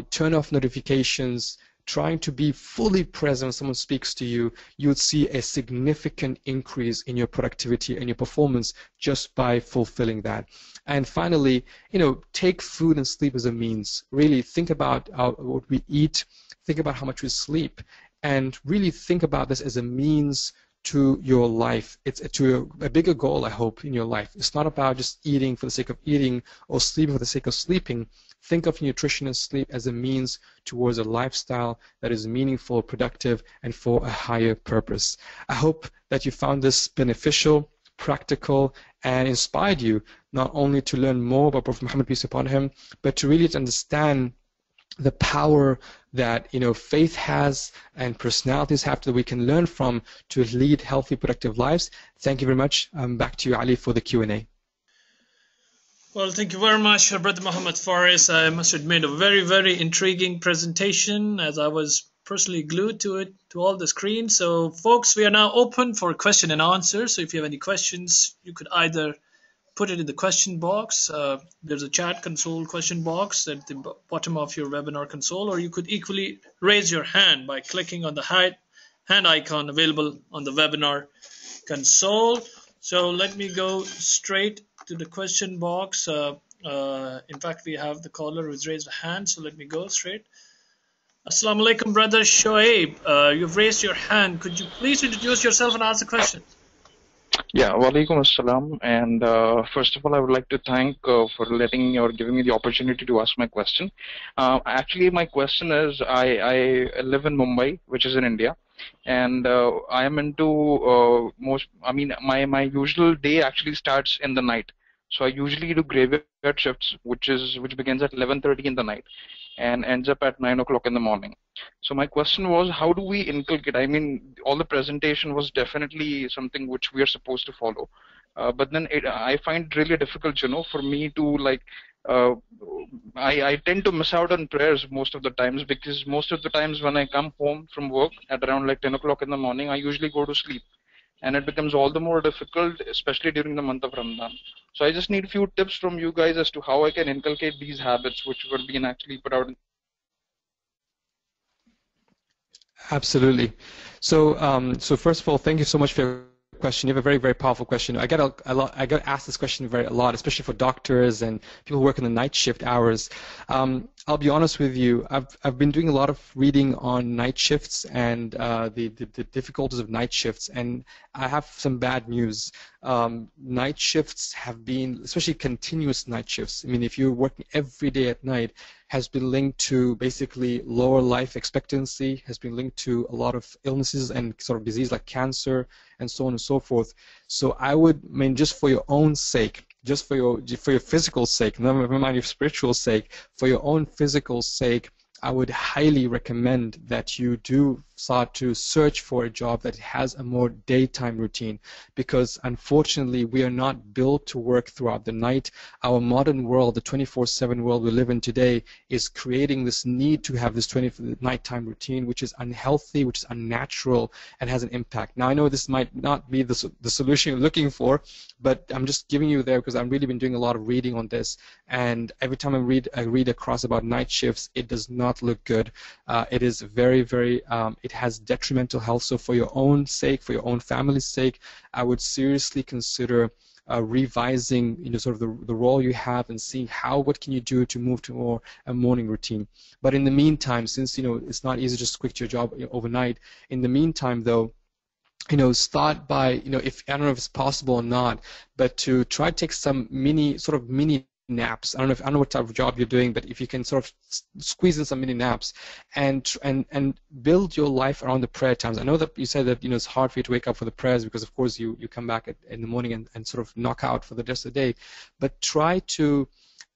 S1: turn off notifications, trying to be fully present when someone speaks to you, you would see a significant increase in your productivity and your performance just by fulfilling that. And finally, take food and sleep as a means. Really think about what we eat, think about how much we sleep, and really think about this as a means to your life. It's to a bigger goal, I hope, in your life. It's not about just eating for the sake of eating or sleeping for the sake of sleeping. Think of nutrition and sleep as a means towards a lifestyle that is meaningful, productive, and for a higher purpose. I hope that you found this beneficial, practical, and inspired you not only to learn more about Prophet Muhammad, peace upon him, but to really understand the power that faith has and personalities have that we can learn from to lead healthy, productive lives. Thank you very much. Back to you, Ali, for the Q&A.
S2: Well, thank you very much, Brother Muhammad Faris. I must admit, a very, very intriguing presentation, as I was personally glued to it, to all the screens. So, folks, we are now open for question and answer. So, if you have any questions, you could either put it in the question box. There's a chat console question box at the bottom of your webinar console, or you could equally raise your hand by clicking on the hand icon available on the webinar console. So let me go straight to the question box. In fact, we have the caller who's raised a hand, so let me go straight. Assalamu alaikum, brother Shoaib. You've raised your hand. Could you please introduce yourself and ask the question?
S3: Yeah, walaikum assalam. And first of all, I would like to thank for letting me or giving me the opportunity to ask my question. Actually, my question is, I live in Mumbai, which is in India, and I am into my usual day actually starts in the night. So I usually do graveyard shifts, which begins at 11:30 in the night and ends up at 9 o'clock in the morning. So my question was, how do we inculcate? I mean, all the presentation was definitely something which we are supposed to follow, but then I find it really difficult, for me to like. I tend to miss out on prayers most of the times, because most of the times when I come home from work at around like 10 o'clock in the morning, I usually go to sleep. And it becomes all the more difficult, especially during the month of Ramadan. So I just need a few tips from you guys as to how I can inculcate these habits, which were being actually put out.
S1: Absolutely. So first of all, thank you so much for your question. You have a very, very powerful question. I get asked this question a lot, especially for doctors and people who work in the night shift hours. I'll be honest with you. I've been doing a lot of reading on night shifts and the difficulties of night shifts, and I have some bad news. Night shifts have been, especially continuous night shifts. I mean, if you're working every day at night, has been linked to basically lower life expectancy, has been linked to a lot of illnesses and sort of disease like cancer and so on and so forth. So I mean, just for your own sake, just for your physical sake, never mind your spiritual sake, for your own physical sake, I would highly recommend that you do start to search for a job that has a more daytime routine, because unfortunately we are not built to work throughout the night. Our modern world, the 24/7 world we live in today, is creating this need to have this nighttime routine, which is unhealthy, which is unnatural, and has an impact. Now I know this might not be the solution you're looking for, but I'm just giving you there because I've really been doing a lot of reading on this, and every time I read across about night shifts, it does not look good. It is very, very it has detrimental health. So for your own sake, for your own family's sake, I would seriously consider revising, sort of the role you have, and seeing what can you do to move to a morning routine. But in the meantime, since it's not easy to just quit your job overnight, in the meantime though, start by, if I don't know if it's possible or not, but to try to take some mini naps. I don't know what type of job you're doing, but if you can sort of squeeze in some mini naps and build your life around the prayer times. I know that you said that it's hard for you to wake up for the prayers because of course you come back in the morning and sort of knock out for the rest of the day, but try to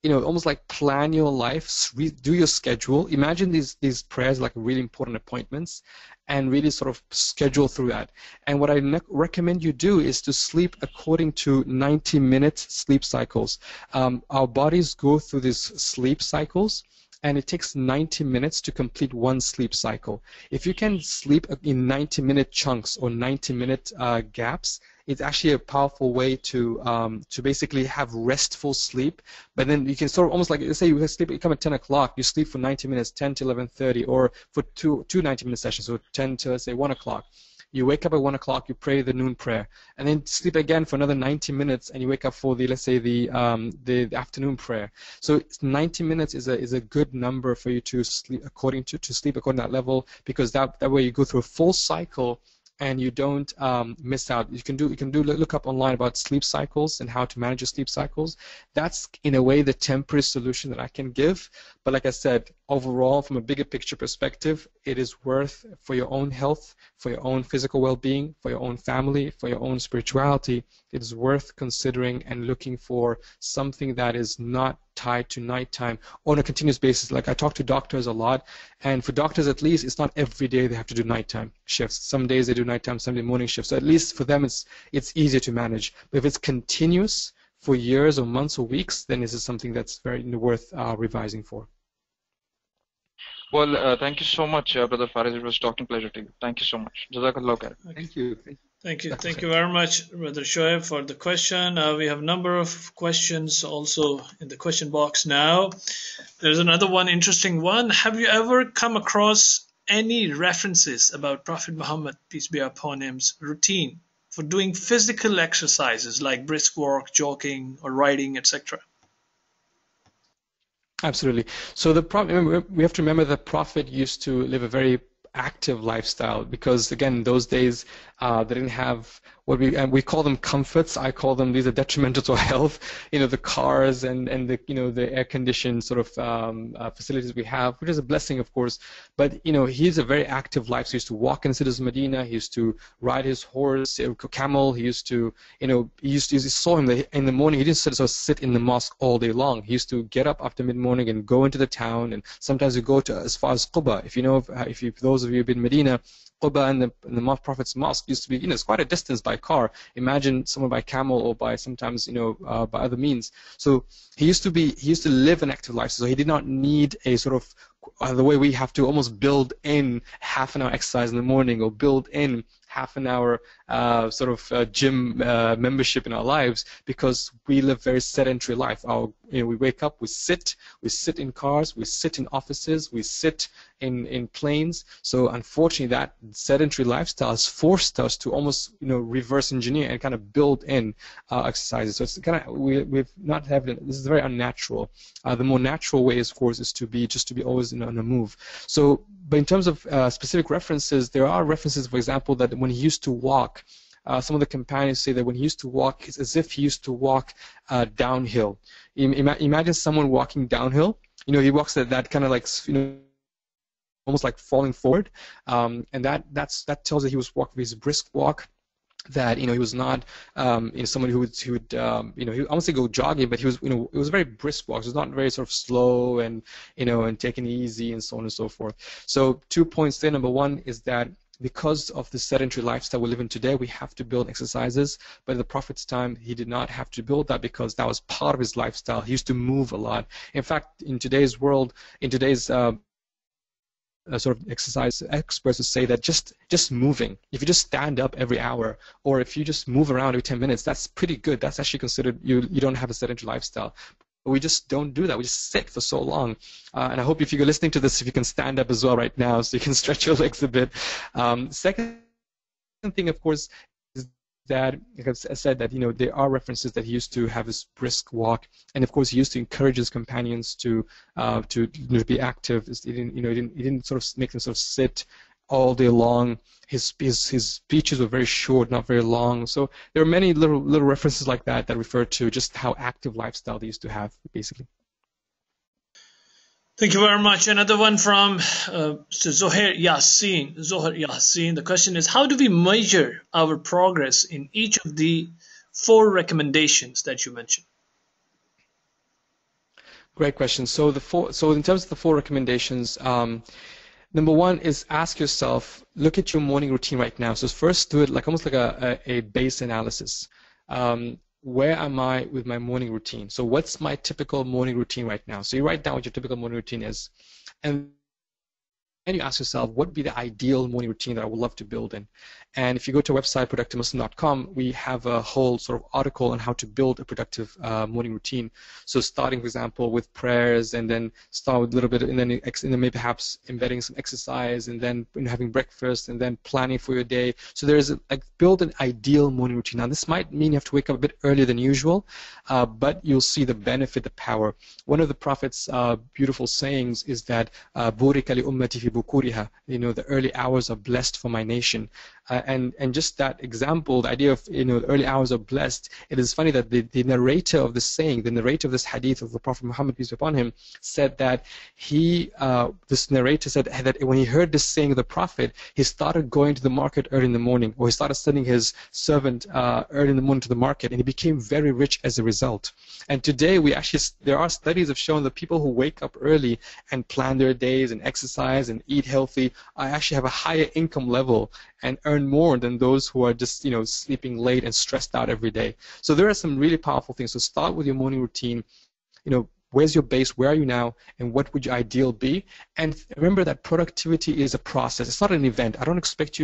S1: almost like plan your life, do your schedule. Imagine these prayers like really important appointments, and really sort of schedule through that. And what I recommend you do is to sleep according to 90-minute sleep cycles. Our bodies go through these sleep cycles, and it takes 90 minutes to complete one sleep cycle. If you can sleep in 90-minute chunks or 90-minute gaps, it's actually a powerful way to basically have restful sleep. But then you can sort of almost like, let's say you come at 10 o'clock, you sleep for 90 minutes, 10 to 11:30, or for two 90-minute sessions, so 10 to, let's say, 1 o'clock. You wake up at 1 o'clock, you pray the noon prayer, and then sleep again for another 90 minutes, and you wake up for let's say the afternoon prayer. So 90 minutes is a good number for you to sleep according to that level, because that way you go through a full cycle and you don't miss out. You can look up online about sleep cycles and how to manage your sleep cycles. That's in a way the temporary solution that I can give. But like I said, overall, from a bigger picture perspective, it is worth, for your own health, for your own physical well-being, for your own family, for your own spirituality, it is worth considering and looking for something that is not tied to nighttime on a continuous basis. Like I talk to doctors a lot, and for doctors at least, it's not every day they have to do nighttime shifts. Some days they do nighttime, some day morning shifts. So at least for them, it's easier to manage. But if it's continuous, for years or months or weeks, then this is something that's very worth revising for.
S3: Well, thank you so much, Brother Faris. It was a talking pleasure to you. Thank you so much. Jazakallah khair.
S1: Thank you.
S2: Thank you very much, Brother Shoaib, for the question. We have a number of questions also in the question box now. There's another one, interesting one. Have you ever come across any references about Prophet Muhammad, peace be upon him's routine for doing physical exercises like brisk walk, jogging, or riding, etc.?
S1: Absolutely. So we have to remember the Prophet used to live a very active lifestyle, because again, in those days they didn't have what we call them comforts. I call them, these are detrimental to our health. The cars and the the air conditioned sort of facilities we have, which is a blessing, of course. But he's a very active life. So he used to walk in the cities of Medina. He used to ride his horse, camel. He used to you saw him in the morning. He didn't sit in the mosque all day long. He used to get up after mid-morning and go into the town, and sometimes he go to as far as Quba. If those of you have been in Medina, Quba and the Prophet's mosque used to be, it's quite a distance by car. Imagine someone by camel or by sometimes, by other means. So he used to live an active life. So he did not need a sort of, the way we have to almost build in half an hour exercise in the morning, or build in half an hour gym membership in our lives, because we live very sedentary life. We wake up, we sit in cars, we sit in offices, we sit in planes. So unfortunately, that sedentary lifestyle has forced us to almost reverse engineer and kind of build in exercises. So it's kind of we've not had this is very unnatural. The more natural way, of course, is to be always on a move. So, but in terms of specific references, there are references, for example, that when he used to walk, some of the companions say that when he used to walk, it's as if he used to walk downhill. Imagine someone walking downhill. He walks that kind of like, almost like falling forward, and that tells that he was walking his brisk walk. That he was not someone who would I won't say go jogging, but he was it was a very brisk walk. It was not very sort of slow and and taking it easy and so on and so forth. So 2 points there. Number one is that because of the sedentary lifestyle we live in today, we have to build exercises. But at the Prophet's time, he did not have to build that, because that was part of his lifestyle. He used to move a lot. In fact, in today's world, sort of exercise experts would say that just moving, if you just stand up every hour, or if you just move around every 10 minutes, that's pretty good. That's actually considered you don't have a sedentary lifestyle. But we just don't do that. We just sit for so long. And I hope if you're listening to this, if you can stand up as well right now, so you can stretch your legs a bit. Second thing, of course, is that, like I said, that there are references that he used to have this brisk walk, and of course he used to encourage his companions to be active. He didn't sort of make them sort of sit all day long. His speeches were very short, not very long. So there are many little references like that refer to just how active lifestyle they used to have, basically.
S2: Thank you very much. Another one from Zohair Yassin. The question is, how do we measure our progress in each of the 4 recommendations that you mentioned?
S1: Great question. So in terms of the 4 recommendations, number one is ask yourself, look at your morning routine right now. So first do it almost like a base analysis. Where am I with my morning routine? So what's my typical morning routine right now? So you write down what your typical morning routine is, and you ask yourself, what would be the ideal morning routine that I would love to build in? And if you go to our website, productivemuslim.com, we have a whole sort of article on how to build a productive morning routine. So starting, for example, with prayers, and then start with a little bit, and then maybe perhaps embedding some exercise, and then having breakfast, and then planning for your day. So there's build an ideal morning routine. Now this might mean you have to wake up a bit earlier than usual, but you'll see the benefit, the power. One of the Prophet's beautiful sayings is that "Burika li ummati fi bukuriha." The early hours are blessed for my nation. And just that example, the idea of the early hours are blessed. It is funny that the narrator of this saying, the narrator of this hadith of the Prophet Muhammad, peace be upon him, said that this narrator said that when he heard this saying of the Prophet, he started going to the market early in the morning, or he started sending his servant early in the morning to the market, and he became very rich as a result. And today there are studies have shown that people who wake up early and plan their days and exercise and eat healthy actually have a higher income level and earn earn more than those who are just, sleeping late and stressed out every day. So there are some really powerful things. So start with your morning routine. Where's your base? Where are you now? And what would your ideal be? And remember that productivity is a process. It's not an event. I don't expect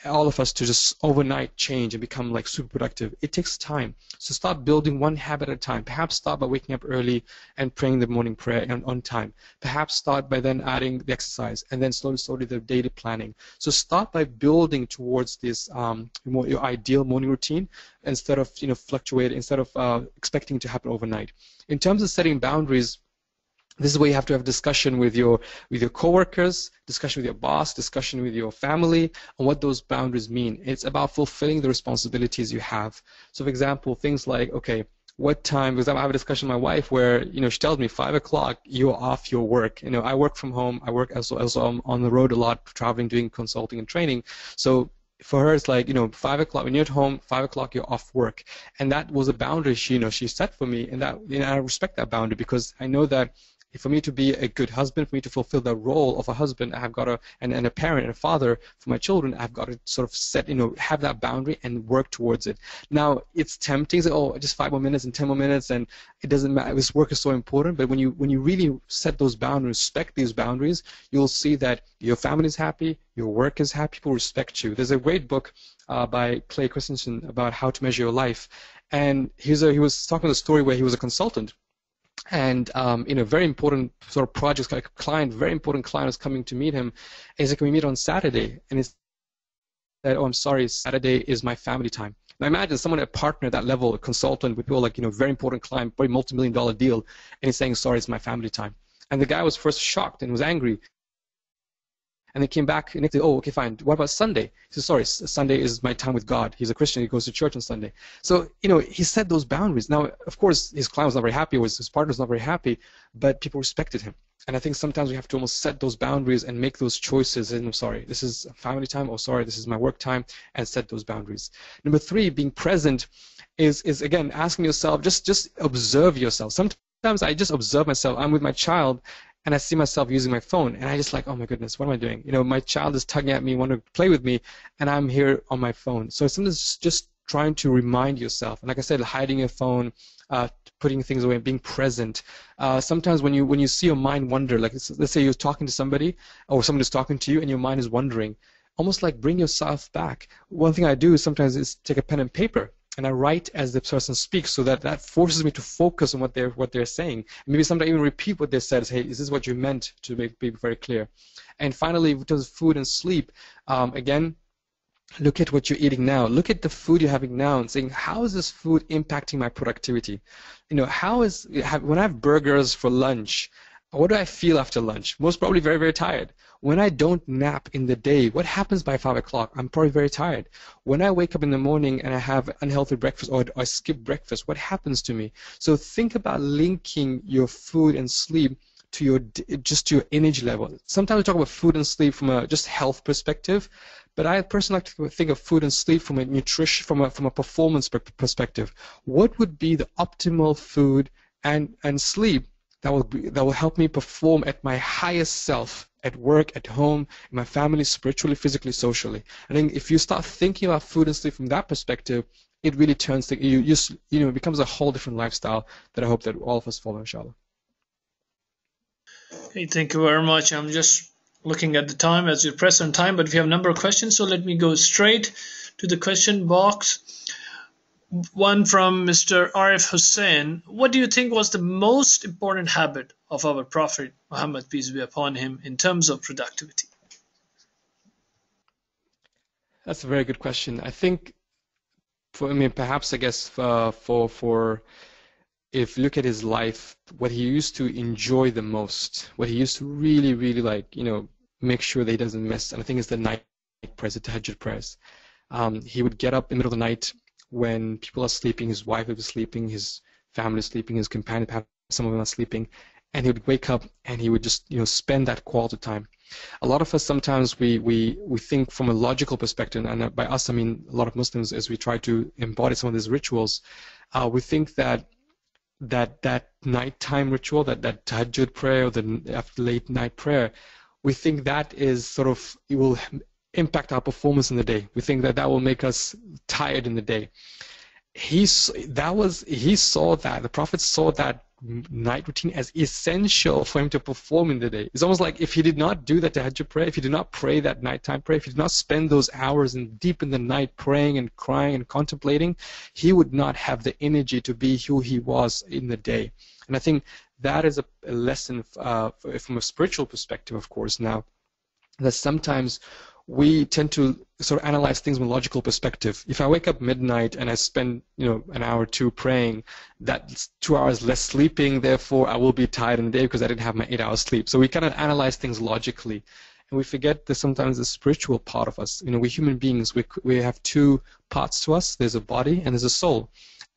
S1: all of us, to just overnight change and become like super productive. It takes time. So start building one habit at a time. Perhaps start by waking up early and praying the morning prayer on time. Perhaps start by then adding the exercise, and then slowly the daily planning. So start by building towards this your ideal morning routine, instead of expecting it to happen overnight. In terms of setting boundaries, this is where you have to have discussion with your coworkers, discussion with your boss, discussion with your family on what those boundaries mean. It's about fulfilling the responsibilities you have. So, for example, things like, okay, what time? Because I have a discussion with my wife where she tells me 5 o'clock you're off your work. I work from home. I work also I'm on the road a lot, traveling, doing consulting and training. So for her, it's like 5 o'clock when you're at home, 5 o'clock you're off work, and that was a boundary she set for me, and that I respect that boundary, because I know that for me to be a good husband, for me to fulfill the role of a husband, I have got to, and a parent and a father for my children, I've got to sort of set, have that boundary and work towards it. Now, it's tempting to, just 5 more minutes and 10 more minutes, and it doesn't matter. This work is so important, but when you really set those boundaries, respect these boundaries, you'll see that your family is happy, your work is happy, people respect you. There's a great book by Clay Christensen about how to measure your life, and he was talking a story where he was a consultant. And in a very important sort of project, like a client, very important client was coming to meet him. And he's like, "Can we meet on Saturday?" And he said, "Oh, I'm sorry, Saturday is my family time." Now imagine someone, a partner at that level, a consultant with people like, very important client, very multi-million-dollar deal, and he's saying, "Sorry, it's my family time." And the guy was first shocked and was angry. And they came back and they said, "Oh, okay, fine. What about Sunday?" He said, "Sorry, Sunday is my time with God." He's a Christian. He goes to church on Sunday. So, he set those boundaries. Now, of course, his client was not very happy, or his partner was not very happy, but people respected him. And I think sometimes we have to almost set those boundaries and make those choices. And I'm sorry, this is family time. Oh, sorry, this is my work time, and set those boundaries. Number 3, being present is again, asking yourself, just observe yourself. Sometimes I just observe myself. I'm with my child, and I see myself using my phone, and I just like, oh my goodness, what am I doing? My child is tugging at me, wanting to play with me, and I'm here on my phone. So sometimes just trying to remind yourself, and like I said, hiding your phone, putting things away, being present. Sometimes when you see your mind wander, like let's say you're talking to somebody, or someone is talking to you, and your mind is wandering, almost like bring yourself back. One thing I do sometimes is take a pen and paper, and I write as the person speaks, so that forces me to focus on what they're saying. And maybe sometimes even repeat what they said. Hey, is this what you meant? To be very clear. And finally, in terms of food and sleep, again, look at what you're eating now. Look at the food you're having now and saying, how is this food impacting my productivity? When I have burgers for lunch, what do I feel after lunch? Most probably very, very tired. When I don't nap in the day, what happens by 5 o'clock? I'm probably very tired. When I wake up in the morning and I have unhealthy breakfast, or I skip breakfast, what happens to me? So think about linking your food and sleep to your energy level. Sometimes we talk about food and sleep from a just health perspective, but I personally like to think of food and sleep from a nutrition, from a performance perspective. What would be the optimal food and sleep that will help me perform at my highest self, at work, at home, in my family, spiritually, physically, socially? I think if you start thinking about food and sleep from that perspective, it really turns it becomes a whole different lifestyle that I hope that all of us follow, inshallah.
S2: Hey, thank you very much. I'm just looking at the time as you press on time, but we have a number of questions, so let me go straight to the question box. One from Mr. Arif Hussain. What do you think was the most important habit of our Prophet Muhammad, peace be upon him, in terms of productivity?
S1: That's a very good question. I think, perhaps I guess for if you look at his life, what he used to enjoy the most, what he used to really, really make sure that he doesn't miss, and I think it's the night prayers, the tahajjud prayers. He would get up in the middle of the night when people are sleeping, his wife is sleeping, his family is sleeping, his companion, perhaps some of them are sleeping, and he would wake up and he would just spend that quality time. A lot of us sometimes we think from a logical perspective, and by us I mean a lot of Muslims, as we try to embody some of these rituals, we think that nighttime ritual, that tahajjud prayer, or the after late night prayer, we think that is sort of, it will impact our performance in the day. We think that that will make us tired in the day. He saw that, the Prophet saw that night routine as essential for him to perform in the day. It's almost like if he did not do that tahajjud prayer, if he did not pray that nighttime prayer, if he did not spend those hours deep in the night praying and crying and contemplating, he would not have the energy to be who he was in the day. And I think that is a lesson from a spiritual perspective, of course, now, that sometimes we tend to sort of analyze things from a logical perspective. If I wake up midnight and I spend, an hour or two praying, that's 2 hours less sleeping, therefore I will be tired in the day because I didn't have my 8 hours sleep. So we kind of analyze things logically. And we forget that sometimes the spiritual part of us, we human beings, we have two parts to us. There's a body and there's a soul.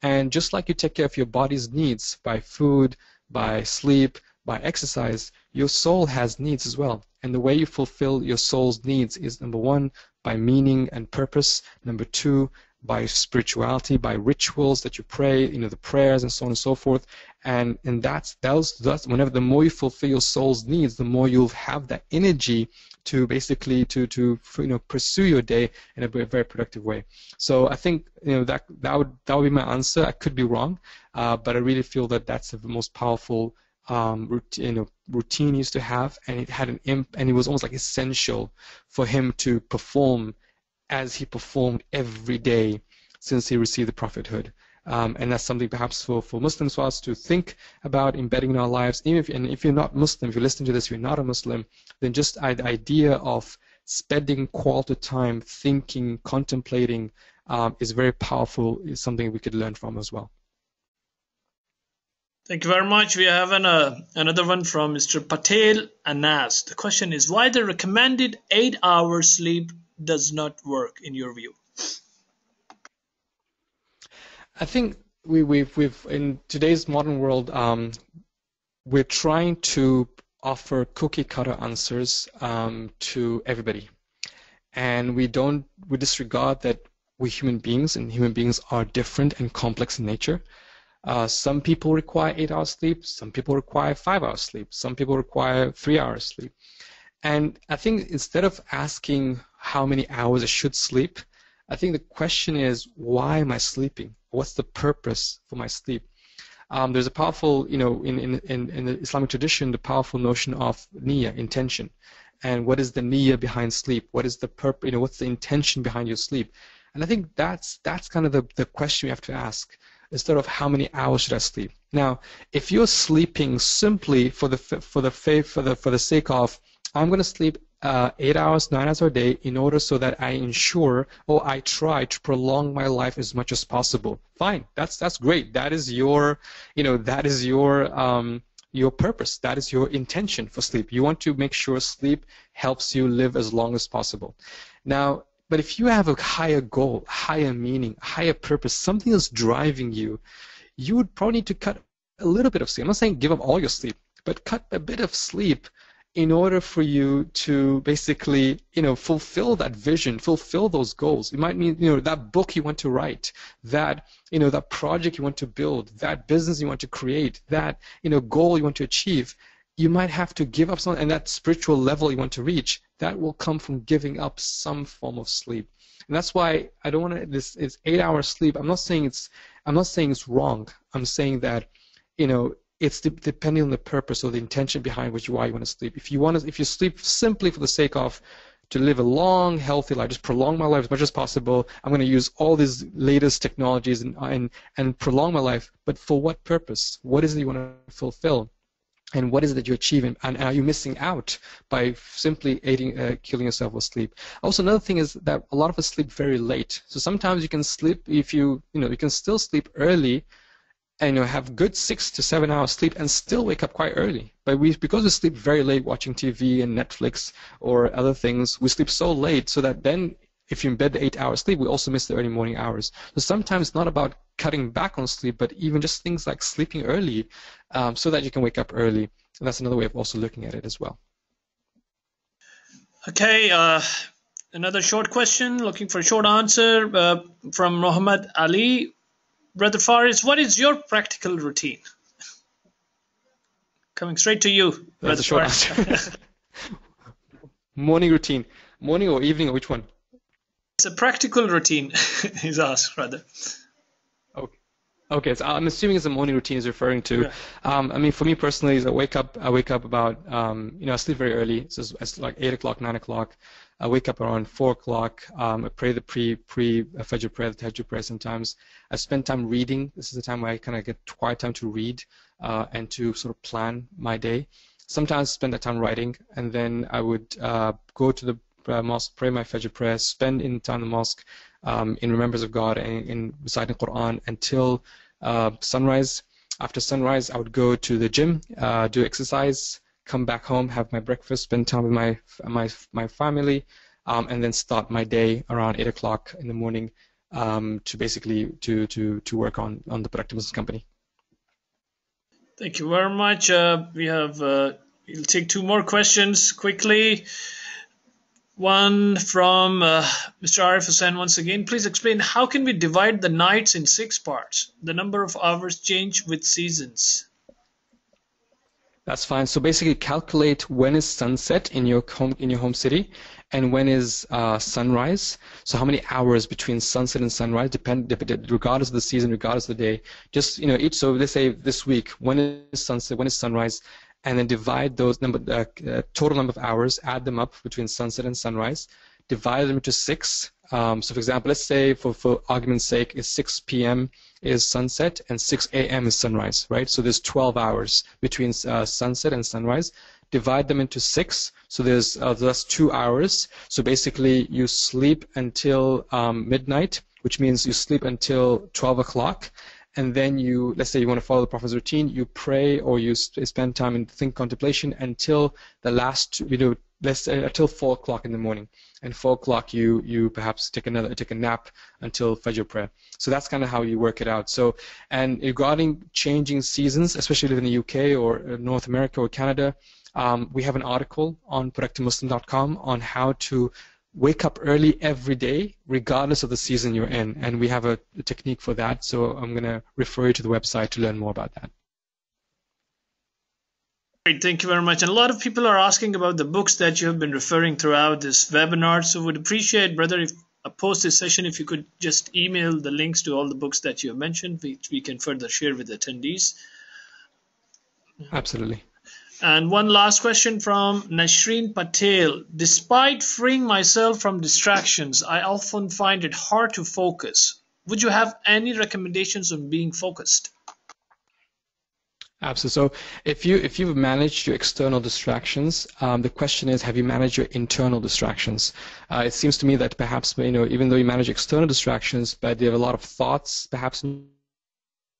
S1: And just like you take care of your body's needs by food, by sleep, by exercise, your soul has needs as well. And the way you fulfill your soul's needs is, number one, by meaning and purpose. Number two, by spirituality, by rituals that you pray, the prayers and so on and so forth. And that's whenever the more you fulfill your soul's needs, the more you'll have that energy to basically to pursue your day in a very productive way. So I think that would be my answer. I could be wrong, but I really feel that that's the most powerful routine he used to have, and it had and it was almost like essential for him to perform as he performed every day since he received the prophethood. And that's something perhaps for Muslims for us to think about embedding in our lives. Even if you're not Muslim, if you're listening to this, you're not a Muslim, then just the idea of spending quality time thinking, contemplating is very powerful. Is something we could learn from as well.
S2: Thank you very much. We have another one from Mr. Patel Anas. The question is, why the recommended 8 hours sleep does not work in your view?
S1: I think we've in today's modern world, we're trying to offer cookie cutter answers to everybody, and we disregard that we're human beings, and human beings are different and complex in nature. Some people require 8 hours sleep, some people require 5 hours sleep, some people require 3 hours sleep. And I think instead of asking how many hours I should sleep, I think the question is, why am I sleeping? What's the purpose for my sleep? There's a powerful, in the Islamic tradition, the powerful notion of niyyah, intention. And what is the niyyah behind sleep? What is the purpose, what's the intention behind your sleep? And I think that's kind of the question we have to ask, instead of how many hours should I sleep. Now, if you're sleeping simply for the sake of, I'm going to sleep 8 hours, 9 hours a day in order so that I ensure or I try to prolong my life as much as possible. Fine, that's great. That is your your purpose. That is your intention for sleep. You want to make sure sleep helps you live as long as possible. Now, but if you have a higher goal, higher meaning, higher purpose, something that's driving you, you would probably need to cut a little bit of sleep. I'm not saying give up all your sleep, but cut a bit of sleep in order for you to basically, fulfill that vision, fulfill those goals. It might mean, that book you want to write, that, that project you want to build, that business you want to create, that, goal you want to achieve. You might have to give up something, and that spiritual level you want to reach, that will come from giving up some form of sleep. And that's why I don't want to, this is 8 hours sleep. I'm not saying it's wrong. I'm saying that, it's depending on the purpose or the intention behind why you want to sleep. If you sleep simply for the sake of to live a long, healthy life, just prolong my life as much as possible, I'm going to use all these latest technologies and prolong my life. But for what purpose? What is it you want to fulfill? And what is it that you're achieving? And are you missing out by simply killing yourself with sleep? Also, another thing is that a lot of us sleep very late. So sometimes you can sleep you can still sleep early and have good 6 to 7 hours sleep and still wake up quite early. But because we sleep very late watching TV and Netflix or other things, we sleep so late so that then if you embed the 8 hours sleep, we also miss the early morning hours. So sometimes it's not about cutting back on sleep, but even just things like sleeping early so that you can wake up early. And that's another way of also looking at it as well.
S2: Okay, another short question, looking for a short answer from Muhammad Ali. Brother Faris, what is your practical routine? Coming straight to you, Brother Faris.
S1: Morning routine. Morning or evening, or which one?
S2: It's a practical routine, he's asked, rather.
S1: Okay. Okay, so I'm assuming it's a morning routine he's referring to.
S2: Yeah.
S1: I mean, for me personally, is I wake up about, I sleep very early, so it's like 8 o'clock, 9 o'clock. I wake up around 4 o'clock. I pray the Fajr prayer, the Tahajjud prayer sometimes. I spend time reading. This is the time where I kind of get quiet time to read and to sort of plan my day. Sometimes spend that time writing, and then I would go to the mosque, pray my Fajr prayer, spend in time in the mosque in remembrance of God and in reciting Quran until sunrise. After sunrise, I would go to the gym, do exercise, come back home, have my breakfast, spend time with my family, and then start my day around 8 o'clock in the morning to basically to work on the Productive Business Company.
S2: Thank you very much. We'll take two more questions quickly. One from Mr. Arif Hussain once again. Please explain, how can we divide the nights in 6 parts? The number of hours change with seasons.
S1: That's fine. So basically calculate when is sunset in your home city and when is sunrise. So how many hours between sunset and sunrise, regardless of the season, regardless of the day. Just, each, so let's say this week, when is sunset, when is sunrise, and then divide those total number of hours, add them up between sunset and sunrise, divide them into 6. So for example, let's say for argument's sake, is 6 p.m. is sunset and 6 a.m. is sunrise, right? So there's 12 hours between sunset and sunrise. Divide them into 6. So that's 2 hours. So basically you sleep until midnight, which means you sleep until 12 o'clock. And then let's say you want to follow the Prophet's routine, you pray or you spend time in contemplation until the last, let's say until 4 o'clock in the morning. And 4 o'clock you perhaps take a nap until Fajr prayer. So that's kind of how you work it out. So, and regarding changing seasons, especially if you live in the UK or North America or Canada, we have an article on productivemuslim.com on how to wake up early every day, regardless of the season you're in. And we have a technique for that. So I'm going to refer you to the website to learn more about that.
S2: Great, thank you very much. And a lot of people are asking about the books that you have been referring throughout this webinar. So would appreciate, brother, if post this session, if you could just email the links to all the books that you have mentioned, which we can further share with attendees.
S1: Absolutely.
S2: And one last question from Nashreen Patel. Despite freeing myself from distractions, I often find it hard to focus. Would you have any recommendations on being focused?
S1: Absolutely. So if you've managed your external distractions, the question is, have you managed your internal distractions? It seems to me that perhaps, even though you manage external distractions, but you have a lot of thoughts perhaps in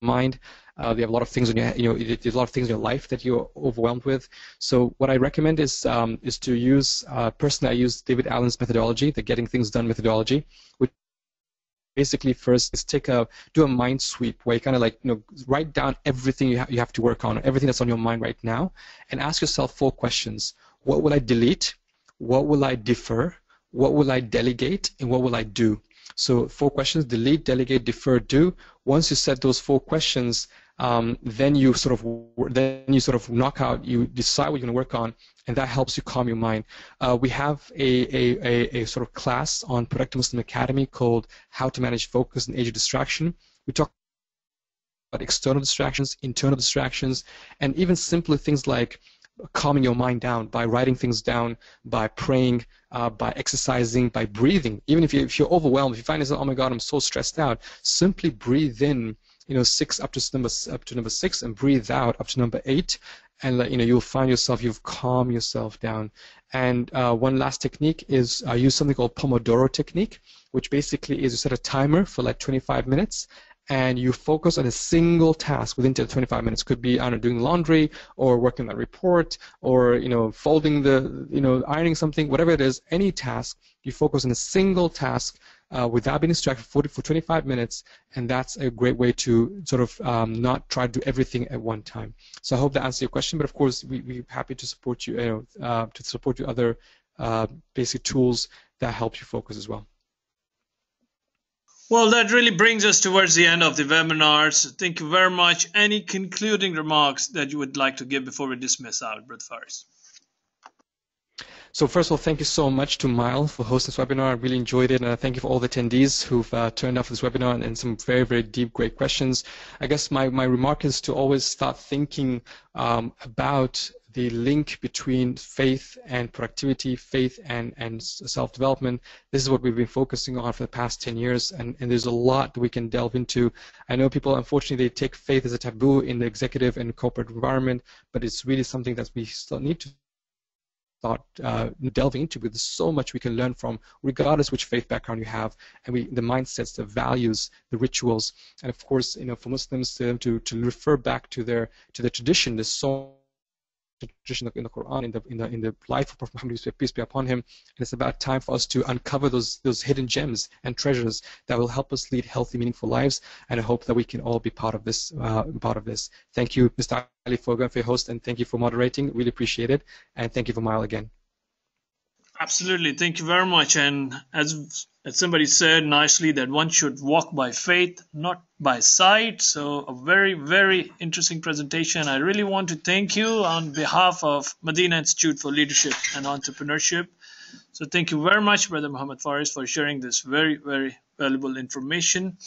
S1: your mind. You have a lot of things in there's a lot of things in your life that you're overwhelmed with. So what I recommend is to use, personally I use David Allen's methodology, the Getting Things Done methodology, which basically first is do a mind sweep where you kind of write down everything you have to work on, everything that's on your mind right now, and ask yourself 4 questions. What will I delete? What will I defer? What will I delegate? And what will I do? So 4 questions: delete, delegate, defer, do. Once you set those 4 questions, then you sort of knock out, you decide what you're going to work on, and that helps you calm your mind. We have a sort of class on Productive Muslim Academy called How to Manage Focus in Age of Distraction. We talk about external distractions, internal distractions, and even simpler things like calming your mind down by writing things down, by praying, by exercising, by breathing. Even if you're overwhelmed, if you find yourself, oh my God, I'm so stressed out, simply breathe in, 6 up to number 6, and breathe out up to number 8, and you'll find yourself, you've calmed yourself down. And one last technique is I use something called Pomodoro technique, which basically is you set a timer for like 25 minutes. And you focus on a single task within 25 minutes. Could be, I don't know, doing laundry or working on a report or, folding ironing something, whatever it is, any task, you focus on a single task without being distracted for 25 minutes. And that's a great way to sort of not try to do everything at one time. So I hope that answers your question. But of course, we're happy to support you, to support you other basic tools that help you focus as well.
S2: Well, that really brings us towards the end of the webinar. So thank you very much. Any concluding remarks that you would like to give before we dismiss out, Brother Faris?
S1: So first of all, thank you so much to Mile for hosting this webinar. I really enjoyed it, and thank you for all the attendees who've turned up for this webinar and some very, very deep, great questions. I guess my remark is to always start thinking about the link between faith and productivity, faith and self-development. This is what we've been focusing on for the past 10 years, and there's a lot that we can delve into. I know people, unfortunately, they take faith as a taboo in the executive and corporate environment, but it's really something that we still need to start delving into, because there's so much we can learn from, regardless which faith background you have, and the mindsets, the values, the rituals, and of course, for Muslims, to refer back to their tradition. There's so tradition in the Quran, in the life of Prophet Muhammad, peace be upon him, and it's about time for us to uncover those hidden gems and treasures that will help us lead healthy, meaningful lives. And I hope that we can all be part of this. Thank you, Mr. Ali, for going for your host, and thank you for moderating. Really appreciate it, and thank you for Mile again.
S2: Absolutely, thank you very much. And as somebody said nicely, that one should walk by faith, not by sight. So a very, very interesting presentation. I really want to thank you on behalf of Madinah Institute for Leadership and Entrepreneurship. So thank you very much, Brother Muhammad Faris, for sharing this very, very valuable information.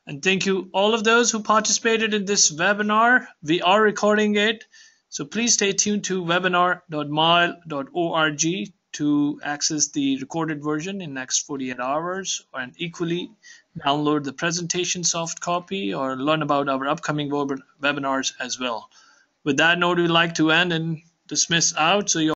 S2: And thank you all of those who participated in this webinar. We are recording it, so please stay tuned to webinar.mile.org to access the recorded version in next 48 hours, and equally download the presentation soft copy or learn about our upcoming webinars as well. With that note, we'd like to end and dismiss out. So you